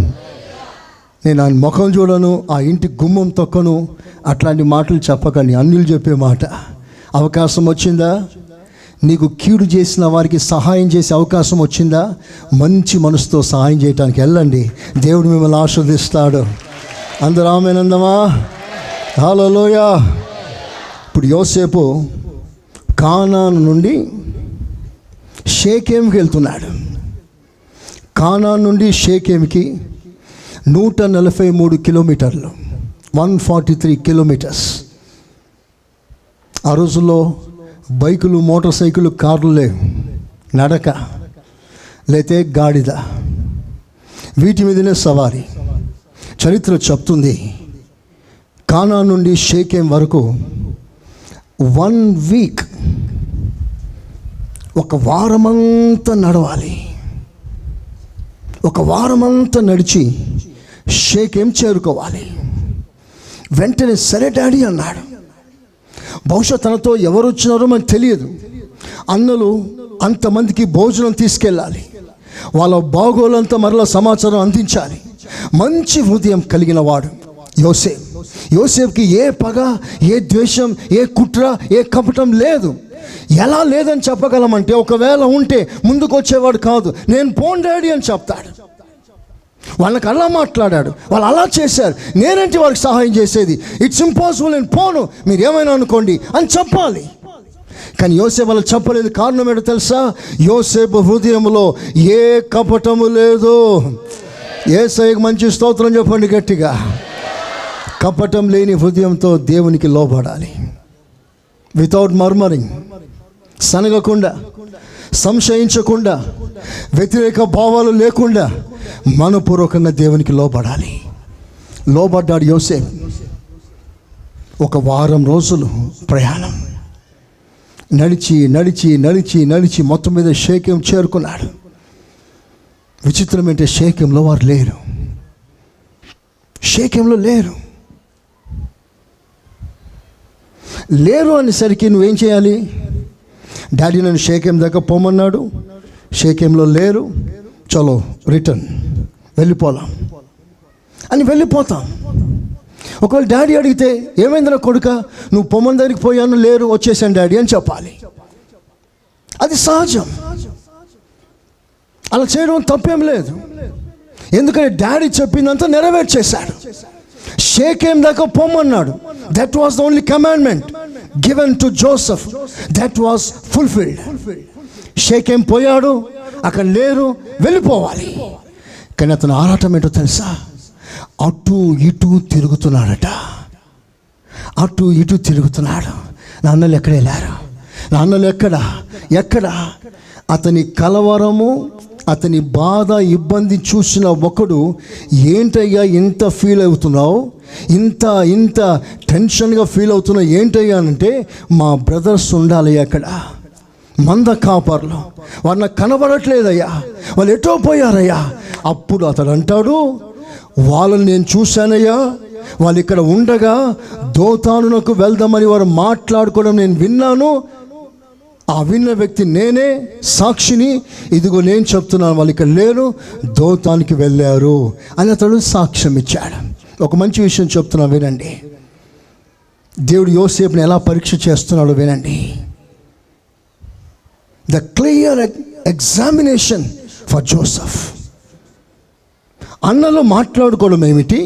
నేను ఆయన ముఖం చూడను, ఆ ఇంటి గుమ్మం తొక్కను, అట్లాంటి మాటలు చెప్పకండి. అన్యులు చెప్పే మాట. అవకాశం వచ్చిందా? నీకు కీడు చేసిన వారికి సహాయం చేసే అవకాశం వచ్చిందా? మంచి మనసుతో సహాయం చేయడానికి వెళ్ళండి. దేవుడు మిమ్మల్ని ఆశీర్వదిస్తాడు. అందరూ ఆమేనందమా? హల్లెలూయా. ఇప్పుడు యోసేపు కానాను నుండి షేకెంకి వెళ్తున్నాడు. కానాను నుండి షేకెంకి 143 కిలోమీటర్లు, 143 కిలోమీటర్స్. ఆ రోజుల్లో బైకులు, మోటార్ సైకిల్, కార్లు లేవు. నడక లేతే గాడిద, వీటి మీదనే సవారీ. చరిత్ర చెప్తుంది, కానాను నుండి షేకెం వరకు 1 వీక్, ఒక వారమంతా నడవాలి. ఒక వారమంతా నడిచి షేకెం చేరుకోవాలి. వెంటనే సరే డాడీ అన్నాడు. బహుశా తనతో ఎవరు వచ్చినారో మనకు తెలియదు. అన్నలు అంతమందికి భోజనం తీసుకెళ్ళాలి, వాళ్ళ బాగోలంతా మరలా సమాచారం అందించాలి. మంచి హృదయం కలిగిన వాడు యోసేపు. యోసేపుకి ఏ పగ, ఏ ద్వేషం, ఏ కుట్ర, ఏ కపటం లేదు. ఎలా లేదని చెప్పగలమంటే, ఒకవేళ ఉంటే ముందుకు వచ్చేవాడు కాదు. నేను పోను డాడీ అని చెప్తాడు. వాళ్ళకి అలా మాట్లాడాడు, వాళ్ళు అలా చేశారు, నేనేంటి వారికి సహాయం చేసేది, ఇట్స్ ఇంపాసిబుల్, నేను పోను, మీరు ఏమైనా అనుకోండి అని చెప్పాలి. కానీ యోసేపు వాళ్ళు చెప్పలేదు. కారణం ఏంటో తెలుసా? యోసేపు హృదయంలో ఏ కపటము లేదు. యేసయ్యకు మంచి స్తోత్రం చెప్పండి గట్టిగా. కపటం లేని హృదయంతో దేవునికి లోబడాలి. వితౌట్ మర్మరింగ్, సనగకుండా, సంశయించకుండా, వ్యతిరేక భావాలు లేకుండా మనపూర్వకంగా దేవునికి లోబడాలి. లోబడ్డాడు యోసేపు. ఒక వారం రోజులు ప్రయాణం, నడిచి నడిచి నడిచి నడిచి మొత్తం మీద షేకెం చేరుకున్నాడు. విచిత్రం ఏంటంటే షేకెంలో వారు లేరు. షేకెంలో లేరు. లేరు అనేసరికి నువ్వేం చేయాలి? డాడీ నన్ను షేకెం దగ్గర పోమన్నాడు, షేకెంలో లేరు, చలో రిటర్న్, వెళ్ళిపోదాం అని వెళ్ళిపోతాం. ఒకవేళ డాడీ అడిగితే ఏమైంది నా కొడుక, నువ్వు పొమ్మని దగ్గరికి పోయాను, లేరు, వచ్చేసాను డాడీ అని చెప్పాలి. అది సహజం. అలా చేయడం తప్పేం లేదు. ఎందుకంటే డాడీ చెప్పిందంతా నెరవేర్చేశాడు. షేకెం దాకా పొమ్మన్నాడు. That was the only commandment given to Joseph. That was fulfilled. Shechem పోయాడు, అక్కడ లేరు, వెళ్ళిపోవాలి. కానీ అతను ఆరాటం ఏంటో తెలుసా? అటు ఇటు తిరుగుతున్నాడట. అటు ఇటు తిరుగుతున్నాడు. నాన్నలు ఎక్కడ వెళ్ళారు, నాన్నలు ఎక్కడ. అతని కలవరము, అతని బాధ, ఇబ్బంది చూసిన ఒకడు, ఏంటయ్యా ఇంత ఫీల్ అవుతున్నావు, ఇంత టెన్షన్గా ఫీల్ అవుతున్నావు ఏంటయ్యా అంటే, మా బ్రదర్స్ ఉండాలి అక్కడ, మంద కాపర్లు, వాళ్ళ కనబడట్లేదయ్యా, వాళ్ళు ఎటో పోయారయ్యా. అప్పుడు అతడు అంటాడు, వాళ్ళని నేను చూశానయ్యా, వాళ్ళు ఇక్కడ ఉండగా దోతానునకు వెళ్దామని వారు మాట్లాడుకోవడం నేను విన్నాను. ఆ విన్న వ్యక్తి నేనే, సాక్షిని. ఇదిగో నేను చెప్తున్నాను, వాళ్ళు ఇక్కడ లేరు, దోతానికి వెళ్ళారు అని అతడు సాక్ష్యం ఇచ్చాడు. ఒక మంచి విషయం చెప్తున్నా వినండి. దేవుడు యోసేపుని ఎలా పరీక్ష చేస్తున్నాడో వినండి. The clear examination for Joseph. అన్నలో మాట్లాడుకోవడం ఏమిటి,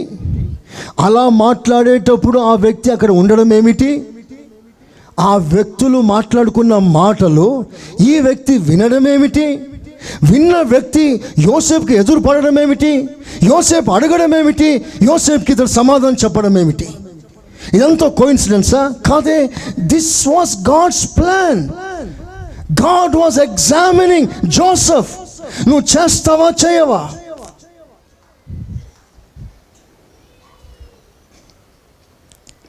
అలా మాట్లాడేటప్పుడు ఆ వ్యక్తి అక్కడ ఉండడం ఏమిటి, ఆ వ్యక్తులు మాట్లాడుకున్న మాటలు ఈ వ్యక్తి వినడం ఏమిటి, విన్న వ్యక్తి యోసేపుకి ఎదురుపడడం ఏమిటి, యోసేపు అడగడం ఏమిటి, యోసేపుకి ఇతడు సమాధానం చెప్పడం ఏమిటి. ఇదంతా కోఇన్సిడెన్సా? కాదే. This was God's plan. God was examining Joseph. నువ్వు చేస్తావా, చేయవా?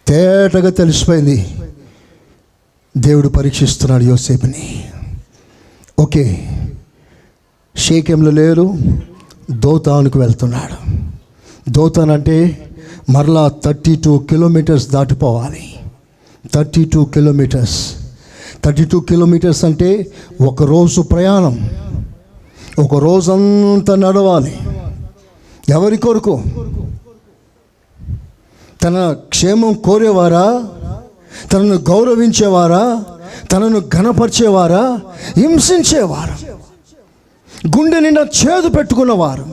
తేటగా తెలిసిపోయింది. దేవుడు పరీక్షిస్తున్నాడు యోసేపుని. ఓకే, షేకెంలో లేరు, దోతానుకు వెళ్తున్నాడు. దోతాన్ అంటే మరలా 32 కిలోమీటర్స్ దాటిపోవాలి. 32 కిలోమీటర్స్. 32 కిలోమీటర్స్ అంటే ఒకరోజు ప్రయాణం. ఒక రోజంతా నడవాలి. ఎవరి కొరకు? తన క్షేమం కోరేవారా, తనను గౌరవించేవారా, తనను ఘనపరిచేవారా, హింసించేవారు, గుండె నిండా చేదు పెట్టుకున్నవారు,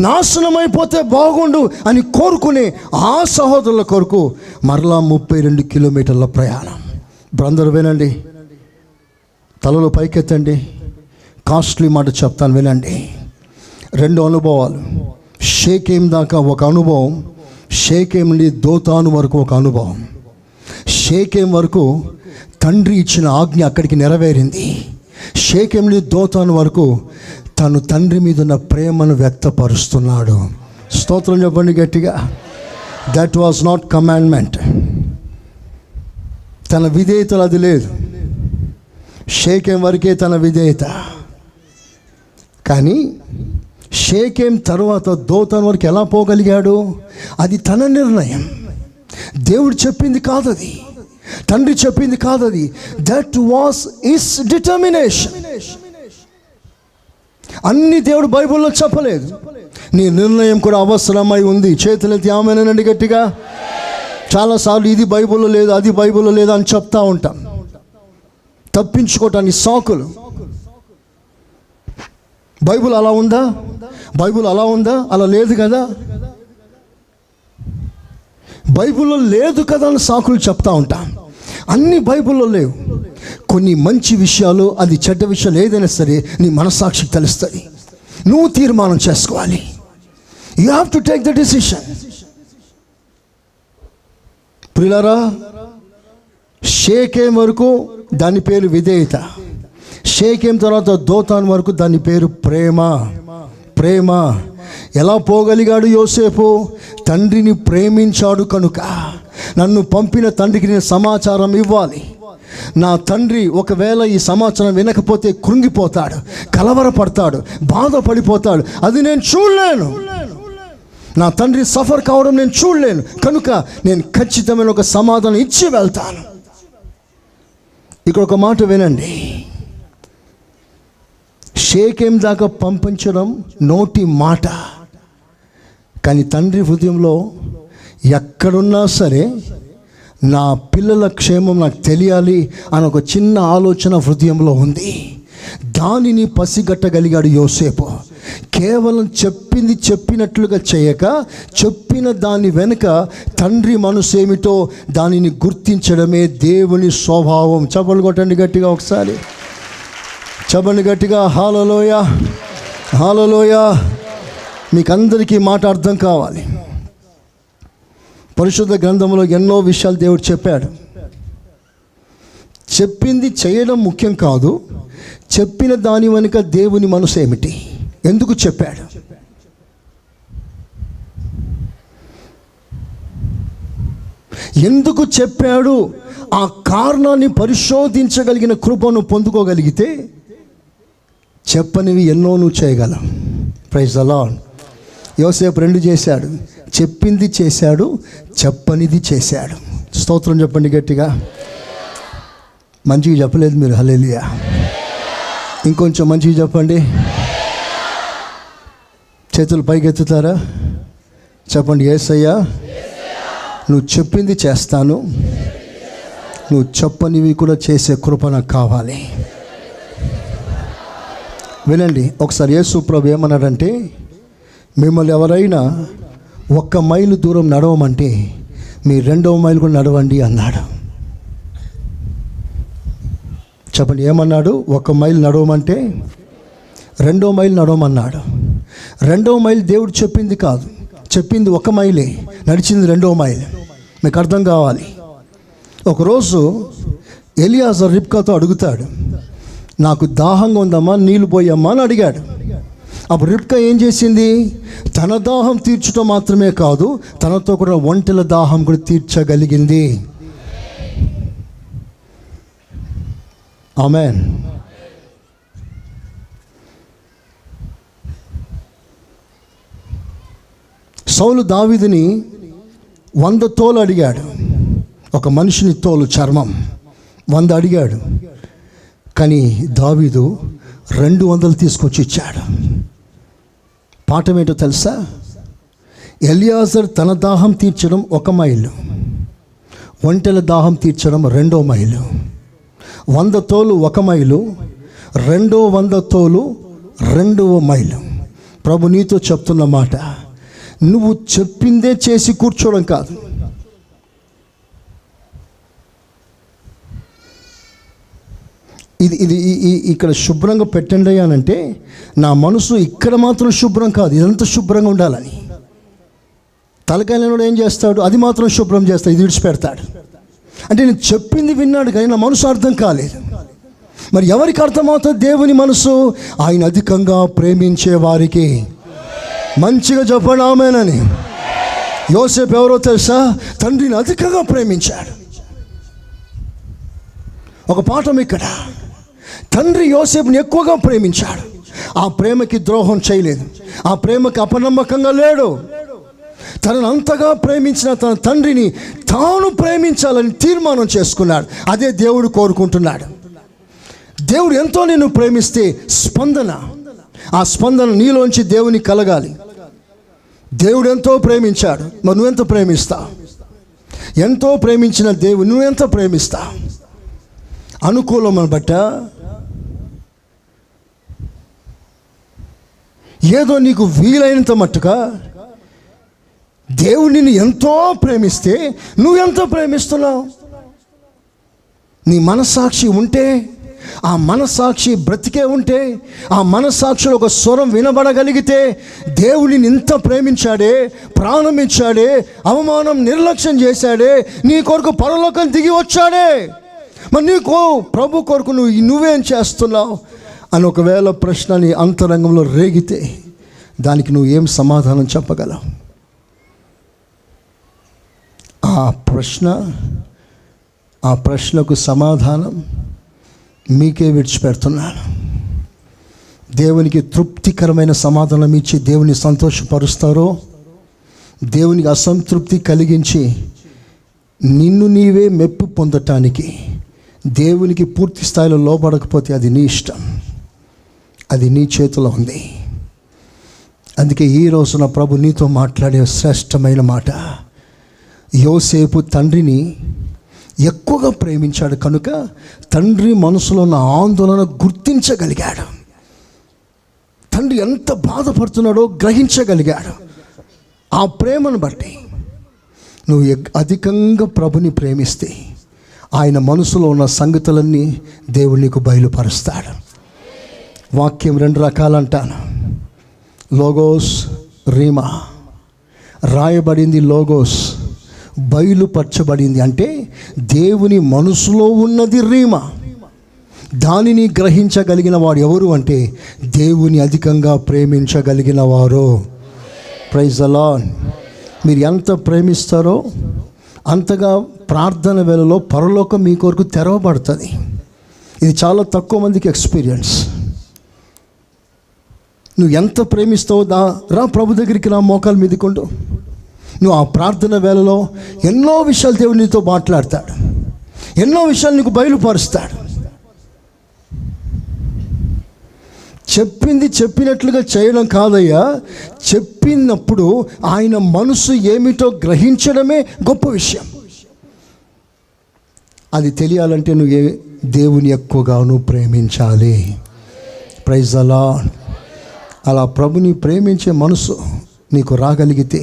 నాశనమైపోతే బాగుండు అని కోరుకునే ఆ సహోదరుల కొరకు మరలా 32 కిలోమీటర్ల ప్రయాణం. బ్రందరు వినండి, తలలో పైకెత్తండి, కాస్ట్లీ మాట చెప్తాను వినండి. 2 అనుభవాలు. షేకెం దాకా ఒక అనుభవం, షేకెం నుండి దోతాను వరకు ఒక అనుభవం. షేకెం వరకు తండ్రి ఇచ్చిన ఆజ్ఞ అక్కడికి నెరవేరింది. షేకెం నుండి దోతాను వరకు తను తండ్రి మీద ఉన్న ప్రేమను వ్యక్తపరుస్తున్నాడు. స్తోత్రం చెప్పండి గట్టిగా. That was not commandment. తన విధేయతలు అది లేదు. షేకెం వరకే తన విధేయత. కానీ షేకెం తర్వాత దోతాను వరకు ఎలా పోగలిగాడు? అది తన నిర్ణయం. దేవుడు చెప్పింది కాదది, తండ్రి చెప్పింది కాదది. That was his determination. అన్ని దేవుడు బైబిల్లో చెప్పలేదు. నీ నిర్ణయం కూడా అవసరమై ఉంది. చేతులెత్తి ఆమేనండి గట్టిగా. చాలాసార్లు ఇది బైబిల్లో లేదు, అది బైబిల్లో లేదు అని చెప్తా ఉంటాం. తప్పించుకోవటానికి సాకులు. బైబిల్ అలా ఉందా? బైబిల్ అలా ఉందా? అలా లేదు కదా. బైబిల్లో లేదు కదా అని సాకులు చెప్తా ఉంటాం. అన్ని బైబిల్లో లేవు. కొన్ని మంచి విషయాలు, అది చెడ్డ విషయాలు ఏదైనా సరే నీ మనస్సాక్షికి తెలుస్తుంది. నువ్వు తీర్మానం చేసుకోవాలి. You have to take the decision. ప్రియులారా, షేకేం వరకు దాని పేరు విధేయత, షేకేం తర్వాత దోతాన్ వరకు దాని పేరు ప్రేమ. ప్రేమ. ఎలా పోగలిగాడు యోసేపు? తండ్రిని ప్రేమించాడు కనుక. నన్ను పంపిన తండ్రికి నేను సమాచారం ఇవ్వాలి. నా తండ్రి ఒకవేళ ఈ సమాచారం వినకపోతే కృంగిపోతాడు, కలవరపడతాడు, బాధపడిపోతాడు. అది నేను చూడలేను. నా తండ్రి సఫర్ కావడం నేను చూడలేను కనుక నేను ఖచ్చితమైన ఒక సమాధానం ఇచ్చి వెళ్తాను. ఇక్కడ ఒక మాట వినండి. షేకేం దాకా పంపించడం నోటి మాట, కానీ తండ్రి హృదయంలో ఎక్కడున్నా సరే నా పిల్లల క్షేమం నాకు తెలియాలి అని ఒక చిన్న ఆలోచన హృదయంలో ఉంది. దానిని పసిగట్టగలిగాడు యోసేపు. కేవలం చెప్పింది చెప్పినట్లుగా చేయక, చెప్పిన దాని వెనుక తండ్రి మనసు ఏమిటో దానిని గుర్తించడమే దేవుని స్వభావం. చప్పలు కొట్టండి గట్టిగా ఒకసారి, చప్పండి గట్టిగా. హల్లెలూయా, హల్లెలూయా. మీకు అందరికీ మాట అర్థం కావాలి. పరిశుద్ధ గ్రంథంలో ఎన్నో విషయాలు దేవుడు చెప్పాడు. చెప్పింది చేయడం ముఖ్యం కాదు, చెప్పిన దాని వెనుక దేవుని మనసు ఏమిటి, ఎందుకు చెప్పాడు. ఎందుకు చెప్పాడు? ఆ కారణాన్ని పరిశోధించగలిగిన కృపను పొందుకోగలిగితే చెప్పనివి ఎన్నో నువ్వు చేయగలం. Praise the lord. యోసేపు రెండు చేశాడు. చెప్పింది చేశాడు, చెప్పనిది చేశాడు. స్తోత్రం చెప్పండి గట్టిగా. మంచిగా చెప్పలేదు మీరు. హల్లెలూయా. ఇంకొంచెం మంచిగా చెప్పండి. చేతులు పైకెత్తుతారా? చెప్పండి. యేసయ్యా, నువ్వు చెప్పింది చేస్తాను, నువ్వు చెప్పనివి కూడా చేసే కృప నాకు కావాలి. వినండి ఒకసారి. యేసు ప్రభు ఏమన్నాడంటే, మిమ్మల్ని ఎవరైనా 1 మైలు దూరం నడవమంటే మీ 2వ మైలు కూడా నడవండి అన్నాడు. చెప్పండి, ఏమన్నాడు? 1 మైలు నడవమంటే 2వ మైలు నడవమన్నాడు. 2వ మైలు దేవుడు చెప్పింది కాదు, చెప్పింది 1 మైలే, నడిచింది 2వ మైలు. మీకు అర్థం కావాలి. ఒకరోజు ఎలియాజర్ రిబ్కాతో అడుగుతాడు, నాకు దాహంగా ఉందమ్మా, నీళ్ళు పోయమ్మా అని అడిగాడు. అప్పుడు రిబ్కా ఏం చేసింది? తన దాహం తీర్చడం మాత్రమే కాదు, తనతో కూడా ఒంటెల దాహం కూడా తీర్చగలిగింది. ఆమేన్. సౌలు దావీదుని 100 తోలు అడిగాడు. ఒక మనిషిని తోలు చర్మం 100 అడిగాడు, కానీ దావీదు 200 తీసుకొచ్చి ఇచ్చాడు. పాఠం ఏంటో తెలుసా? ఎలియాజర్ తన దాహం తీర్చడం 1 మైలు, ఒంటెల దాహం తీర్చడం 2వ మైలు. 100 తోలు 1 మైలు, 100 తోలు 2వ మైలు. ప్రభు నీతో చెప్తున్న మాట, నువ్వు చెప్పిందే చేసి కూర్చోవడం కాదు. ఇది ఇక్కడ శుభ్రంగా పెట్టండి అనంటే నా మనసు ఇక్కడ మాత్రం శుభ్రం కాదు, ఇదంతా శుభ్రంగా ఉండాలని. తలకాయలో ఏం చేస్తాడు? అది మాత్రం శుభ్రం చేస్తాడు, ఇది విడిచిపెడతాడు. అంటే నేను చెప్పింది విన్నాడు కానీ నా మనసు అర్థం కాలేదు. మరి ఎవరికి అర్థమవుతుంది దేవుని మనసు? ఆయన అధికంగా ప్రేమించే వారికి. మంచిగా చెప్పండి ఆమేనని. యోసేపు ఎవరో తెలుసా? తండ్రిని అధికంగా ప్రేమించాడు. ఒక పాఠం ఇక్కడ. తండ్రి యోసేపుని ఎక్కువగా ప్రేమించాడు. ఆ ప్రేమకి ద్రోహం చేయలేదు, ఆ ప్రేమకి అపనమ్మకంగా లేడు. తనను అంతగా ప్రేమించిన తన తండ్రిని తాను ప్రేమించాలని తీర్మానం చేసుకున్నాడు. అదే దేవుడు కోరుకుంటున్నాడు. దేవుడు ఎంతో నిన్ను ప్రేమిస్తే స్పందన, ఆ స్పందన నీలోంచి దేవుని కలగాలి. దేవుడు ఎంతో ప్రేమించాడు, మరి నువ్వెంత ప్రేమిస్తావు? ఎంతో ప్రేమించిన దేవుడు నువ్వెంత ప్రేమిస్తావు? అనుకూలమని బట్ట, ఏదో నీకు వీలైనంత మట్టుగా దేవుడు నిన్ను ఎంతో ప్రేమిస్తే నువ్వెంతో ప్రేమిస్తున్నావు. నీ మనస్సాక్షి ఉంటే, ఆ మనస్సాక్షి బ్రతికే ఉంటే, ఆ మనస్సాక్షిలో ఒక స్వరం వినబడగలిగితే, దేవుడిని ఇంత ప్రేమించాడే, ప్రాణం ఇచ్చాడే, అవమానం నిర్లక్ష్యం చేశాడే, నీ కొరకు పరలోకం దిగి వచ్చాడే, మరి నీకు ప్రభు కొరకు నువ్వేం చేస్తున్నావు అని ఒకవేళ ప్రశ్న నీ అంతరంగంలో రేగితే దానికి నువ్వు ఏం సమాధానం చెప్పగలవు? ఆ ప్రశ్నకు సమాధానం మీకే విడిచిపెడుతున్నాను. దేవునికి తృప్తికరమైన సమాధానం ఇచ్చి దేవుని సంతోషపరుస్తారో, దేవునికి అసంతృప్తి కలిగించి నిన్ను నీవే మెప్పు పొందటానికి దేవునికి పూర్తి స్థాయిలో లోబడకపోతే అది నీ ఇష్టం, అది నీ చేతిలో ఉంది. అందుకే ఈ రోజున ప్రభు నీతో మాట్లాడే శ్రేష్టమైన మాట, యోసేపు తండ్రిని ఎక్కువగా ప్రేమించాడు కనుక తండ్రి మనసులో ఉన్న ఆందోళన గుర్తించగలిగాడు. తండ్రి ఎంత బాధపడుతున్నాడో గ్రహించగలిగాడు. ఆ ప్రేమను బట్టి నువ్వు అధికంగా ప్రభుని ప్రేమిస్తే ఆయన మనసులో ఉన్న సంగతులన్నీ దేవుడు నీకు బయలుపరుస్తాడు. వాక్యం 2 రకాలంటాను, లోగోస్, రీమా. రాయబడింది లోగోస్, బయలుపరచబడింది అంటే దేవుని మనసులో ఉన్నది రీమా. దానిని గ్రహించగలిగిన వాడు ఎవరు అంటే దేవుని అధికంగా ప్రేమించగలిగిన వారు. Praise the lord. మీరు ఎంత ప్రేమిస్తారో అంతగా ప్రార్థన వేళలో పరలోకం మీ కొరకు తెరవబడుతుంది. ఇది చాలా తక్కువ మందికి ఎక్స్పీరియన్స్. నువ్వు ఎంత ప్రేమిస్తావో రా ప్రభు దగ్గరికి, రా మోకాలు మీదకుంటూ. నువ్వు ఆ ప్రార్థన వేళలో ఎన్నో విషయాలు దేవుడు నీతో మాట్లాడతాడు, ఎన్నో విషయాలు నీకు బయలుపరుస్తాడు. చెప్పింది చెప్పినట్లుగా చేయడం కాదయ్యా, చెప్పినప్పుడు ఆయన మనసు ఏమిటో గ్రహించడమే గొప్ప విషయం. అది తెలియాలంటే నువ్వు దేవుని ఎక్కువగా నువ్వు ప్రేమించాలి. Praise the lord. అలా ప్రభుని ప్రేమించే మనసు నీకు రాగలిగితే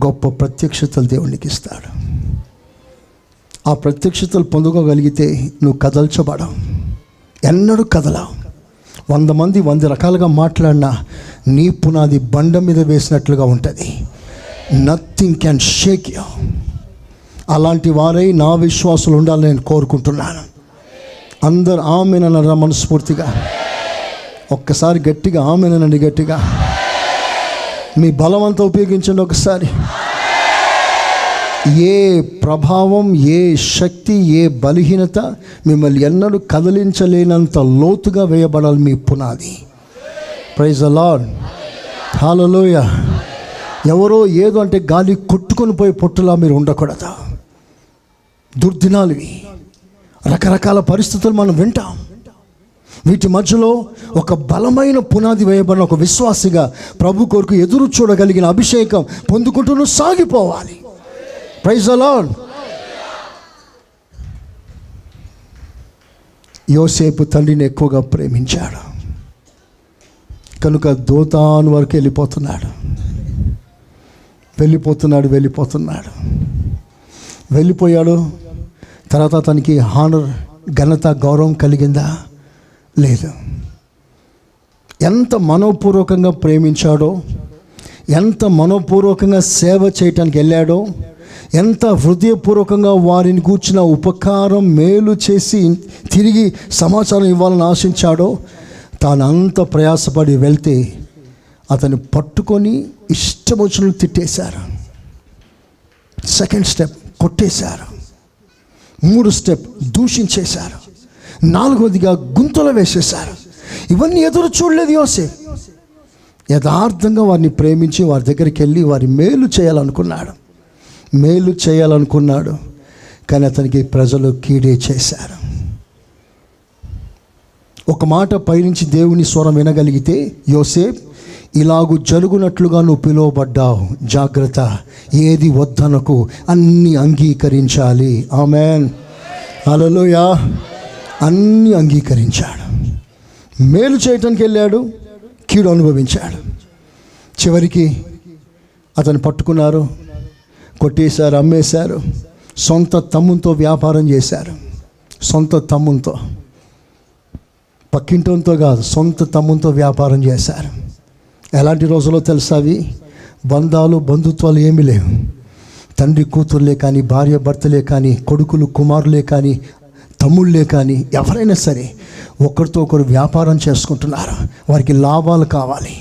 గొప్ప ప్రత్యక్షతలు దేవునికి ఇస్తాడు. ఆ ప్రత్యక్షతలు పొందుకోగలిగితే నువ్వు కదల్చబడవు, ఎన్నడూ కదలవు. 100 మంది 100 రకాలుగా మాట్లాడినా నీ పునాది బండ మీద వేసినట్లుగా ఉంటుంది. Nothing can shake you. అలాంటి వారై నా విశ్వాసులు ఉండాలని నేను కోరుకుంటున్నాను. అందరు ఆమెనన్నారా మనస్ఫూర్తిగా? ఒక్కసారి గట్టిగా ఆమెనండి, గట్టిగా మీ బలమంతా ఉపయోగించండి ఒకసారి. ఏ ప్రభావం, ఏ శక్తి, ఏ బలహీనత మిమ్మల్ని ఎన్నడూ కదిలించలేనంత లోతుగా వేయబడాలి మీ పునాది. Praise the Lord. హల్లెలూయా. ఎవరో ఏదో అంటే గాలి కొట్టుకొని పోయి పొట్టులా మీరు ఉండకూడదు. దుర్దినాలు ఇవి, రకరకాల పరిస్థితులు మనం వింటాం. వీటి మధ్యలో ఒక బలమైన పునాది వేయబడిన ఒక విశ్వాసిగా ప్రభు కొరకు ఎదురు చూడగలిగిన అభిషేకం పొందుకుంటూ నువ్వు సాగిపోవాలి. Praise the lord. యోసేపు తండ్రిని ఎక్కువగా ప్రేమించాడు కనుక దోతాను వరకు వెళ్ళిపోయాడు. తర్వాత తనకి హానర్, ఘనత, గౌరవం కలిగిందా? లేదు. ఎంత మనోపూర్వకంగా ప్రేమించాడో, ఎంత మనోపూర్వకంగా సేవ చేయటానికి వెళ్ళాడో, ఎంత హృదయపూర్వకంగా వారిని కూర్చున్న ఉపకారం, మేలు చేసి తిరిగి సమాచారం ఇవ్వాలని ఆశించాడో, తాను అంత ప్రయాసపడి వెళ్తే అతన్ని పట్టుకొని ఇష్టం వచ్చినట్లు తిట్టేశారు. 2nd స్టెప్ కొట్టేశారు. 3 స్టెప్ దూషించేశారు. 4వదిగా గుంతలో వేసేశారు. ఇవన్నీ ఎదురు చూడలేదు యోసేపు. యథార్థంగా వారిని ప్రేమించి వారి దగ్గరికి వెళ్ళి వారి మేలు చేయాలనుకున్నాడు. కానీ అతనికి ప్రజలు కీడే చేశారు. ఒక మాట పైనుంచి దేవుని స్వరం వినగలిగితే, యోసేపు ఇలాగు జరుగునట్లుగా నువ్వు పిలువబడ్డావు, జాగ్రత్త, ఏది వద్దనకు, అన్నీ అంగీకరించాలి. ఆమేన్. హల్లెలూయా. అన్నీ అంగీకరించాడు. మేలు చేయటానికి వెళ్ళాడు, కీడు అనుభవించాడు. చివరికి అతను పట్టుకున్నారు, కొట్టేశారు, అమ్మేశారు. సొంత తమ్ముతో వ్యాపారం చేశారు. సొంత తమ్ముతో, పక్కింటంతో కాదు, సొంత తమ్ముతో వ్యాపారం చేశారు. ఎలాంటి రోజులో తెలుసా అవి? బంధాలు బంధుత్వాలు ఏమీ లేవు. తండ్రి కూతుర్లే కానీ, భార్య భర్తలే కానీ, కొడుకులు కుమారులే కానీ, తమ్ముళ్ళే కానీ, ఎవరైనా సరే ఒకరితో ఒకరు వ్యాపారం చేసుకుంటున్నారు. వారికి లాభాలు కావాలి.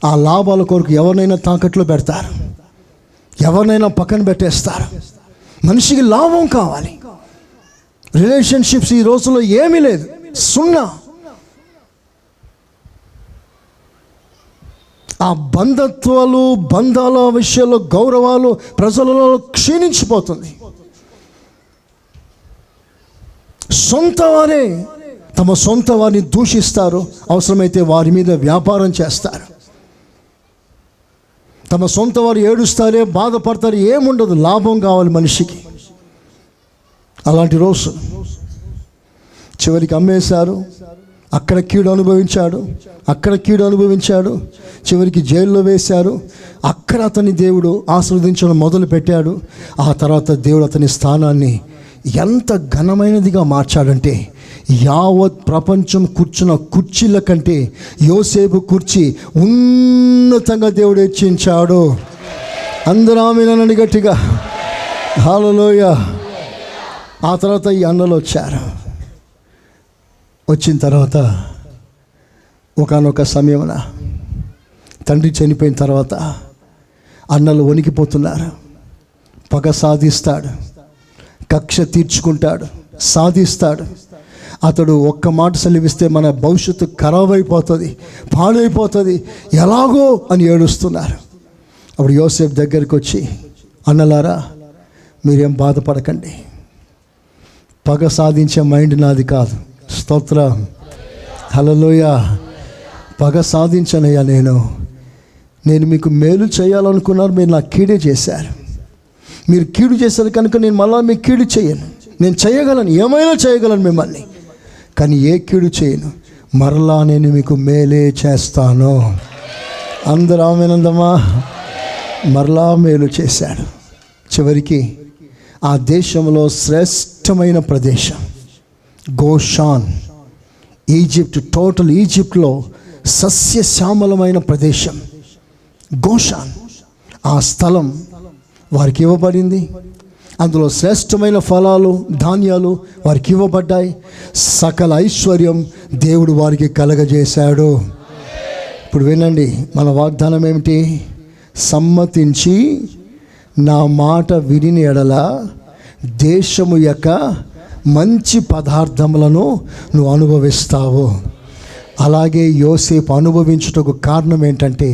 ఆ లాభాల కొరకు ఎవరినైనా తాకట్లో పెడతారు, ఎవరినైనా పక్కన పెట్టేస్తారు. మనిషికి లాభం కావాలి. రిలేషన్షిప్స్ ఈ రోజుల్లో ఏమీ లేదు, సున్నా. ఆ బంధాల విషయంలో గౌరవాలు ప్రజలలో క్షీణించిపోతుంది. సొంత వారే తమ సొంత వారిని దూషిస్తారు, అవసరమైతే వారి మీద వ్యాపారం చేస్తారు. తమ సొంత వారు ఏడుస్తారే, బాధపడతారు, ఏముండదు, లాభం కావాలి మనిషికి. అలాంటి రోజు చివరికి అమ్మేశారు. అక్కడ కీడు అనుభవించాడు. చివరికి జైల్లో వేశారు. అక్కడ అతని దేవుడు ఆశీర్వదించడం మొదలు పెట్టాడు. ఆ తర్వాత దేవుడు అతని స్థానాన్ని ఎంత ఘనమైనదిగా మార్చాడంటే, యావత్ ప్రపంచం కూర్చున్న కుర్చీల కంటే యోసేపు కుర్చీ ఉన్నతంగా దేవుడు హెచ్చించాడు. అందరూ ఆమేనని గట్టిగా హల్లెలూయా. ఆ తర్వాత ఈ అన్నలు వచ్చారు. వచ్చిన తర్వాత ఒకానొక సమయమున తండ్రి చనిపోయిన తర్వాత అన్నలు వణికిపోతున్నారు. పగ సాధిస్తాడు, కక్ష తీర్చుకుంటాడు, సాధిస్తాడు. అతడు ఒక్క మాట సెలవిస్తే మన భవిష్యత్తు ఖరాబ్ అయిపోతుంది, పాడైపోతుంది, ఎలాగో అని ఏడుస్తున్నారు. అప్పుడు యోసేపు దగ్గరికి వచ్చి, అన్నలారా మీరేం బాధపడకండి, పగ సాధించే మైండ్ నాది కాదు. స్తోత్రం, హల్లెలూయా. పగ సాధించనయ్యా, నేను మీకు మేలు చేయాలనుకున్నారు, మీరు నాకు కీడే చేశారు. మీరు కీడు చేశారు కనుక నేను మళ్ళీ మీకు కీడు చేయను. నేను చేయగలను, ఏమైనా చేయగలను మిమ్మల్ని, కానీ ఏ కీడు చేయను. మరలా నేను మీకు మేలే చేస్తాను. అందరూ ఆమేనందమా. మరలా మేలు చేశాడు. చివరికి ఆ దేశంలో శ్రేష్టమైన ప్రదేశం గోషాన్, ఈజిప్ట్, టోటల్ ఈజిప్ట్లో సస్యశ్యామలమైన ప్రదేశం గోషాన్. ఆ స్థలం వారికి ఇవ్వబడింది. అందులో శ్రేష్టమైన ఫలాలు, ధాన్యాలు వారికి ఇవ్వబడ్డాయి. సకల ఐశ్వర్యం దేవుడు వారికి కలగజేశాడు. ఇప్పుడు వినండి, మన వాగ్దానం ఏమిటి? సమ్మతించి నా మాట విని ఎడల దేశము యొక్క మంచి పదార్థములను నువ్వు అనుభవిస్తావు. అలాగే యోసేపు అనుభవించుటకు కారణం ఏంటంటే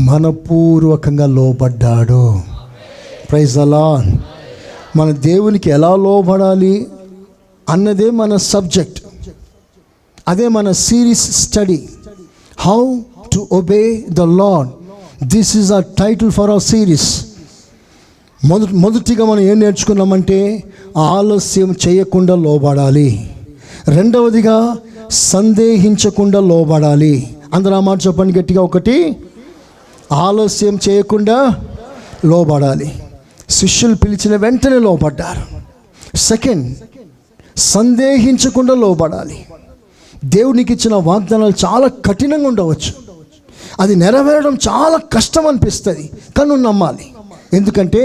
మనపూర్వకంగా లోబడ్డాడు. Praise the Lord. మన దేవునికి ఎలా లోబడాలి అన్నదే మన సబ్జెక్ట్. అదే మన series study, how to obey the Lord. This is a title for our series. మొదటిగా మనం ఏం నేర్చుకున్నామంటే ఆలస్యం చేయకుండా లోబడాలి. రెండవదిగా సందేహించకుండా లోబడాలి. అందరూ ఆ మాట చెప్పండి గట్టిగా. ఒకటి, ఆలస్యం చేయకుండా లోబడాలి. శిష్యులు పిలిచిన వెంటనే లోబడ్డారు. సెకండ్, సందేహించకుండా లోబడాలి. దేవునికి ఇచ్చిన వాగ్దానాలు చాలా కఠినంగా ఉండవచ్చు, అది నెరవేరడం చాలా కష్టం అనిపిస్తుంది, కానీ నువ్వు నమ్మాలి. ఎందుకంటే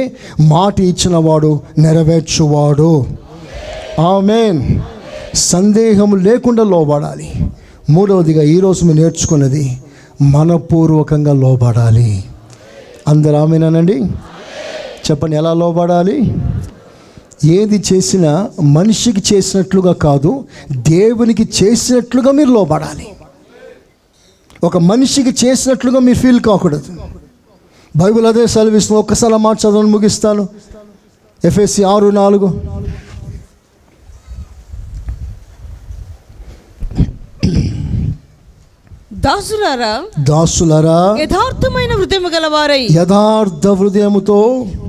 మాట ఇచ్చిన వాడు నెరవేర్చువాడు. ఆమేన్. సందేహం లేకుండా లోబడాలి. మూడవదిగా ఈరోజు మేము నేర్చుకున్నది మనపూర్వకంగా లోబడాలి. అందరూ ఆమేనండి. చెప్పండి, ఎలా లోబడాలి? ఏది చేసినా మనిషికి చేసినట్లుగా కాదు, దేవునికి చేసినట్లుగా మీరు లోబడాలి. ఒక మనిషికి చేసినట్లుగా మీరు ఫీల్ కాకూడదు. బైబిల్ అదే సెలవిస్తుంది. ఒక్కసారి మాట చదవని ముగిస్తాను. ఎఫెసీ 6:4. దాసులారా యథార్థమైన హృదయము గలవారై, యథార్థ హృదయముతో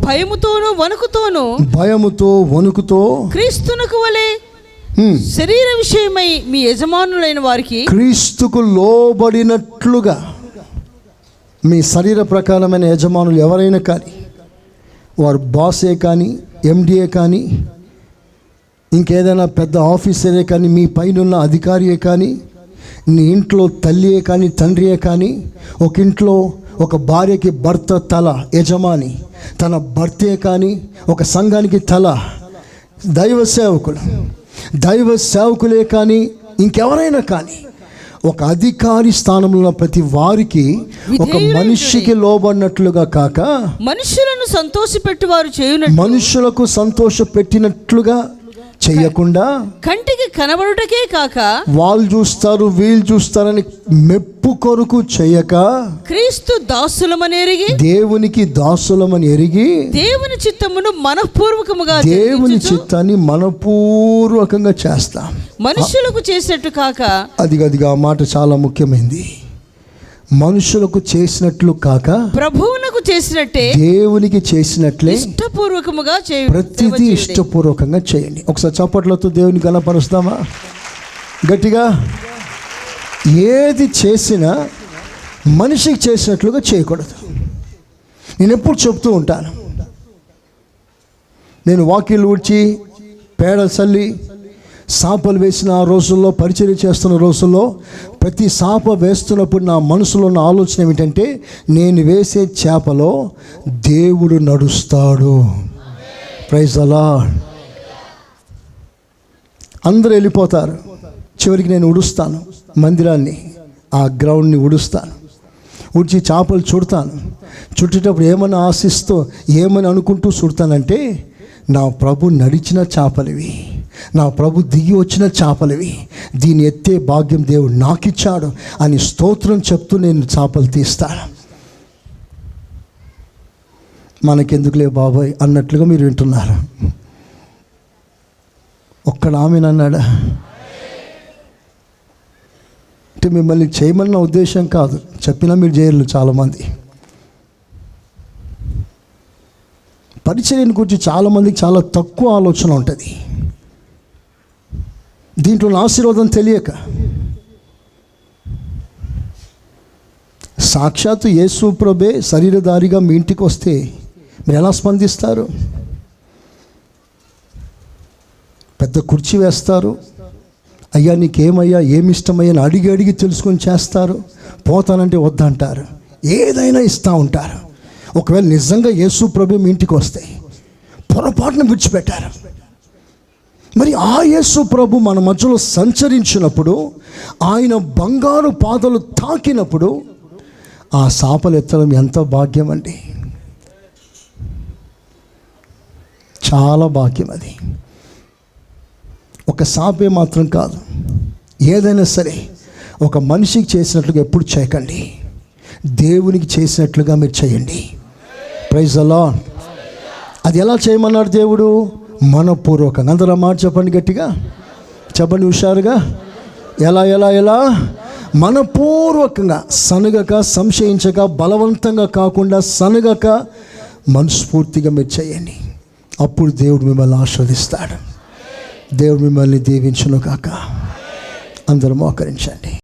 భయముతోను వణుకుతో క్రీస్తునకు వలె శరీర విషయమై మీ యజమానులైన వారికి క్రీస్తుకు లోబడినట్లుగా మీ శరీర ప్రకారమైన యజమానులు ఎవరైనా కానీ, వారు బాసే కానీ, ఎండిఏ కానీ, ఇంకేదైనా పెద్ద ఆఫీసరే కానీ, మీ పైన అధికారియే కానీ, నీ ఇంట్లో తల్లియే కానీ, తండ్రియే కానీ, ఒక ఇంట్లో ఒక భార్యకి భర్త తల యజమాని, తన భర్తే కానీ, ఒక సంఘానికి తల దైవ సేవకులే కానీ, ఇంకెవరైనా కానీ, ఒక అధికారి స్థానంలో ఉన్న ప్రతి వారికి ఒక మనిషికి లోబడినట్లుగా కాక, మనుషులను సంతోషపెట్టువారు చేయునట్లు, మనుషులకు సంతోషపెట్టినట్లుగా చేయకుండా, కంటికి కనబడుటకే కాక వాళ్ళు చూస్తారు వీళ్ళు చూస్తారని మెప్పు కొరకు చేయక, క్రీస్తు దాసులమని ఎరిగి, దేవునికి దాసులమని ఎరిగి, దేవుని చిత్తమును మనఃపూర్వకముగా, దేవుని చిత్తాన్ని మనపూర్వకంగా చేస్తాం. మనుషులకు చేసినట్టు కాక, అదిగా మాట చాలా ముఖ్యమైనది. మనుషులకు చేసినట్లు కాక, ప్రభువునకు చేసినట్టే, దేవునికి చేసినట్లే ఇష్టపూర్వకముగా ప్రతిదీ ఇష్టపూర్వకంగా చేయండి. ఒకసారి చప్పట్లతో దేవుని గణపరుస్తామా గట్టిగా? ఏది చేసినా మనిషికి చేసినట్లుగా చేయకూడదు. నేను ఎప్పుడు చెప్తూ ఉంటాను, నేను వాకిలు ఊడ్చి పేడ చల్లి సాపలు వేసిన ఆ రోజుల్లో, పరిచర్య చేస్తున్న రోజుల్లో, ప్రతి సాప వేస్తున్నప్పుడు నా మనసులో ఉన్న ఆలోచన ఏమిటంటే, నేను వేసే చేపలో దేవుడు నడుస్తాడు. Praise the lord. అందరూ వెళ్ళిపోతారు, చివరికి నేను ఉడుస్తాను మందిరాన్ని, ఆ గ్రౌండ్ని ఉడుస్తాను. ఉడిచి చేపలు చుడతాను. చుట్టేటప్పుడు ఏమని ఆశిస్తూ, ఏమని అనుకుంటూ చుడతానంటే, నా ప్రభు నడిచిన చేపలివి, నా ప్రభు దిగి వచ్చిన చేపలివి, దీన్ని ఎత్తే భాగ్యం దేవుడు నాకు ఇచ్చాడు అని స్తోత్రం చెప్తూ నేను చేపలు తీస్తాను. మనకెందుకులే బాబాయ్ అన్నట్లుగా మీరు వింటున్నారు. ఒక్కడ ఆమెనన్నాడా అంటే మిమ్మల్ని చేయమన్న ఉద్దేశం కాదు, చెప్పినా మీరు చేయరు. చాలామంది పరిచర్యను గురించి చాలామందికి చాలా తక్కువ ఆలోచన ఉంటుంది. దీంట్లో ఆశీర్వాదం తెలియక, సాక్షాత్తు యేసు ప్రభే శరీరధారిగా మీ ఇంటికి వస్తే మీరు ఎలా స్పందిస్తారు? పెద్ద కుర్చీ వేస్తారు, అయ్యా నీకేమయ్యా ఏమి ఇష్టమయ్యా అని అడిగి తెలుసుకొని చేస్తారు. పోతానంటే వద్దంటారు, ఏదైనా ఇస్తూ ఉంటారు. ఒకవేళ నిజంగా యేసు ప్రభు మీ ఇంటికి వస్తే పొరపాటున విడిచిపెట్టారు. మరి ఆ యేసు ప్రభు మన మధ్యలో సంచరించినప్పుడు, ఆయన బంగారు పాదలు తాకినప్పుడు ఆ సాపలు ఎత్తడం ఎంత భాగ్యం అండి, చాలా భాగ్యం. అది ఒక సాపే మాత్రం కాదు, ఏదైనా సరే ఒక మనిషికి చేసినట్లుగా ఎప్పుడు చేయకండి, దేవునికి చేసినట్లుగా మీరు చేయండి. Praise the lord. అది ఎలా చేయమన్నాడు దేవుడు? మనపూర్వకంగా. అందరూ మాట చెప్పండి, గట్టిగా చెప్పండి, హుషారుగా. ఎలా ఎలా ఎలా? మనపూర్వకంగా, సనగక, సంశయించక, బలవంతంగా కాకుండా సనగక మనస్ఫూర్తిగా మీరు చేయండి. అప్పుడు దేవుడు మిమ్మల్ని ఆశీర్వదిస్తాడు. దేవుడు మిమ్మల్ని దీవించును కాక. అందరూ మోకరించండి.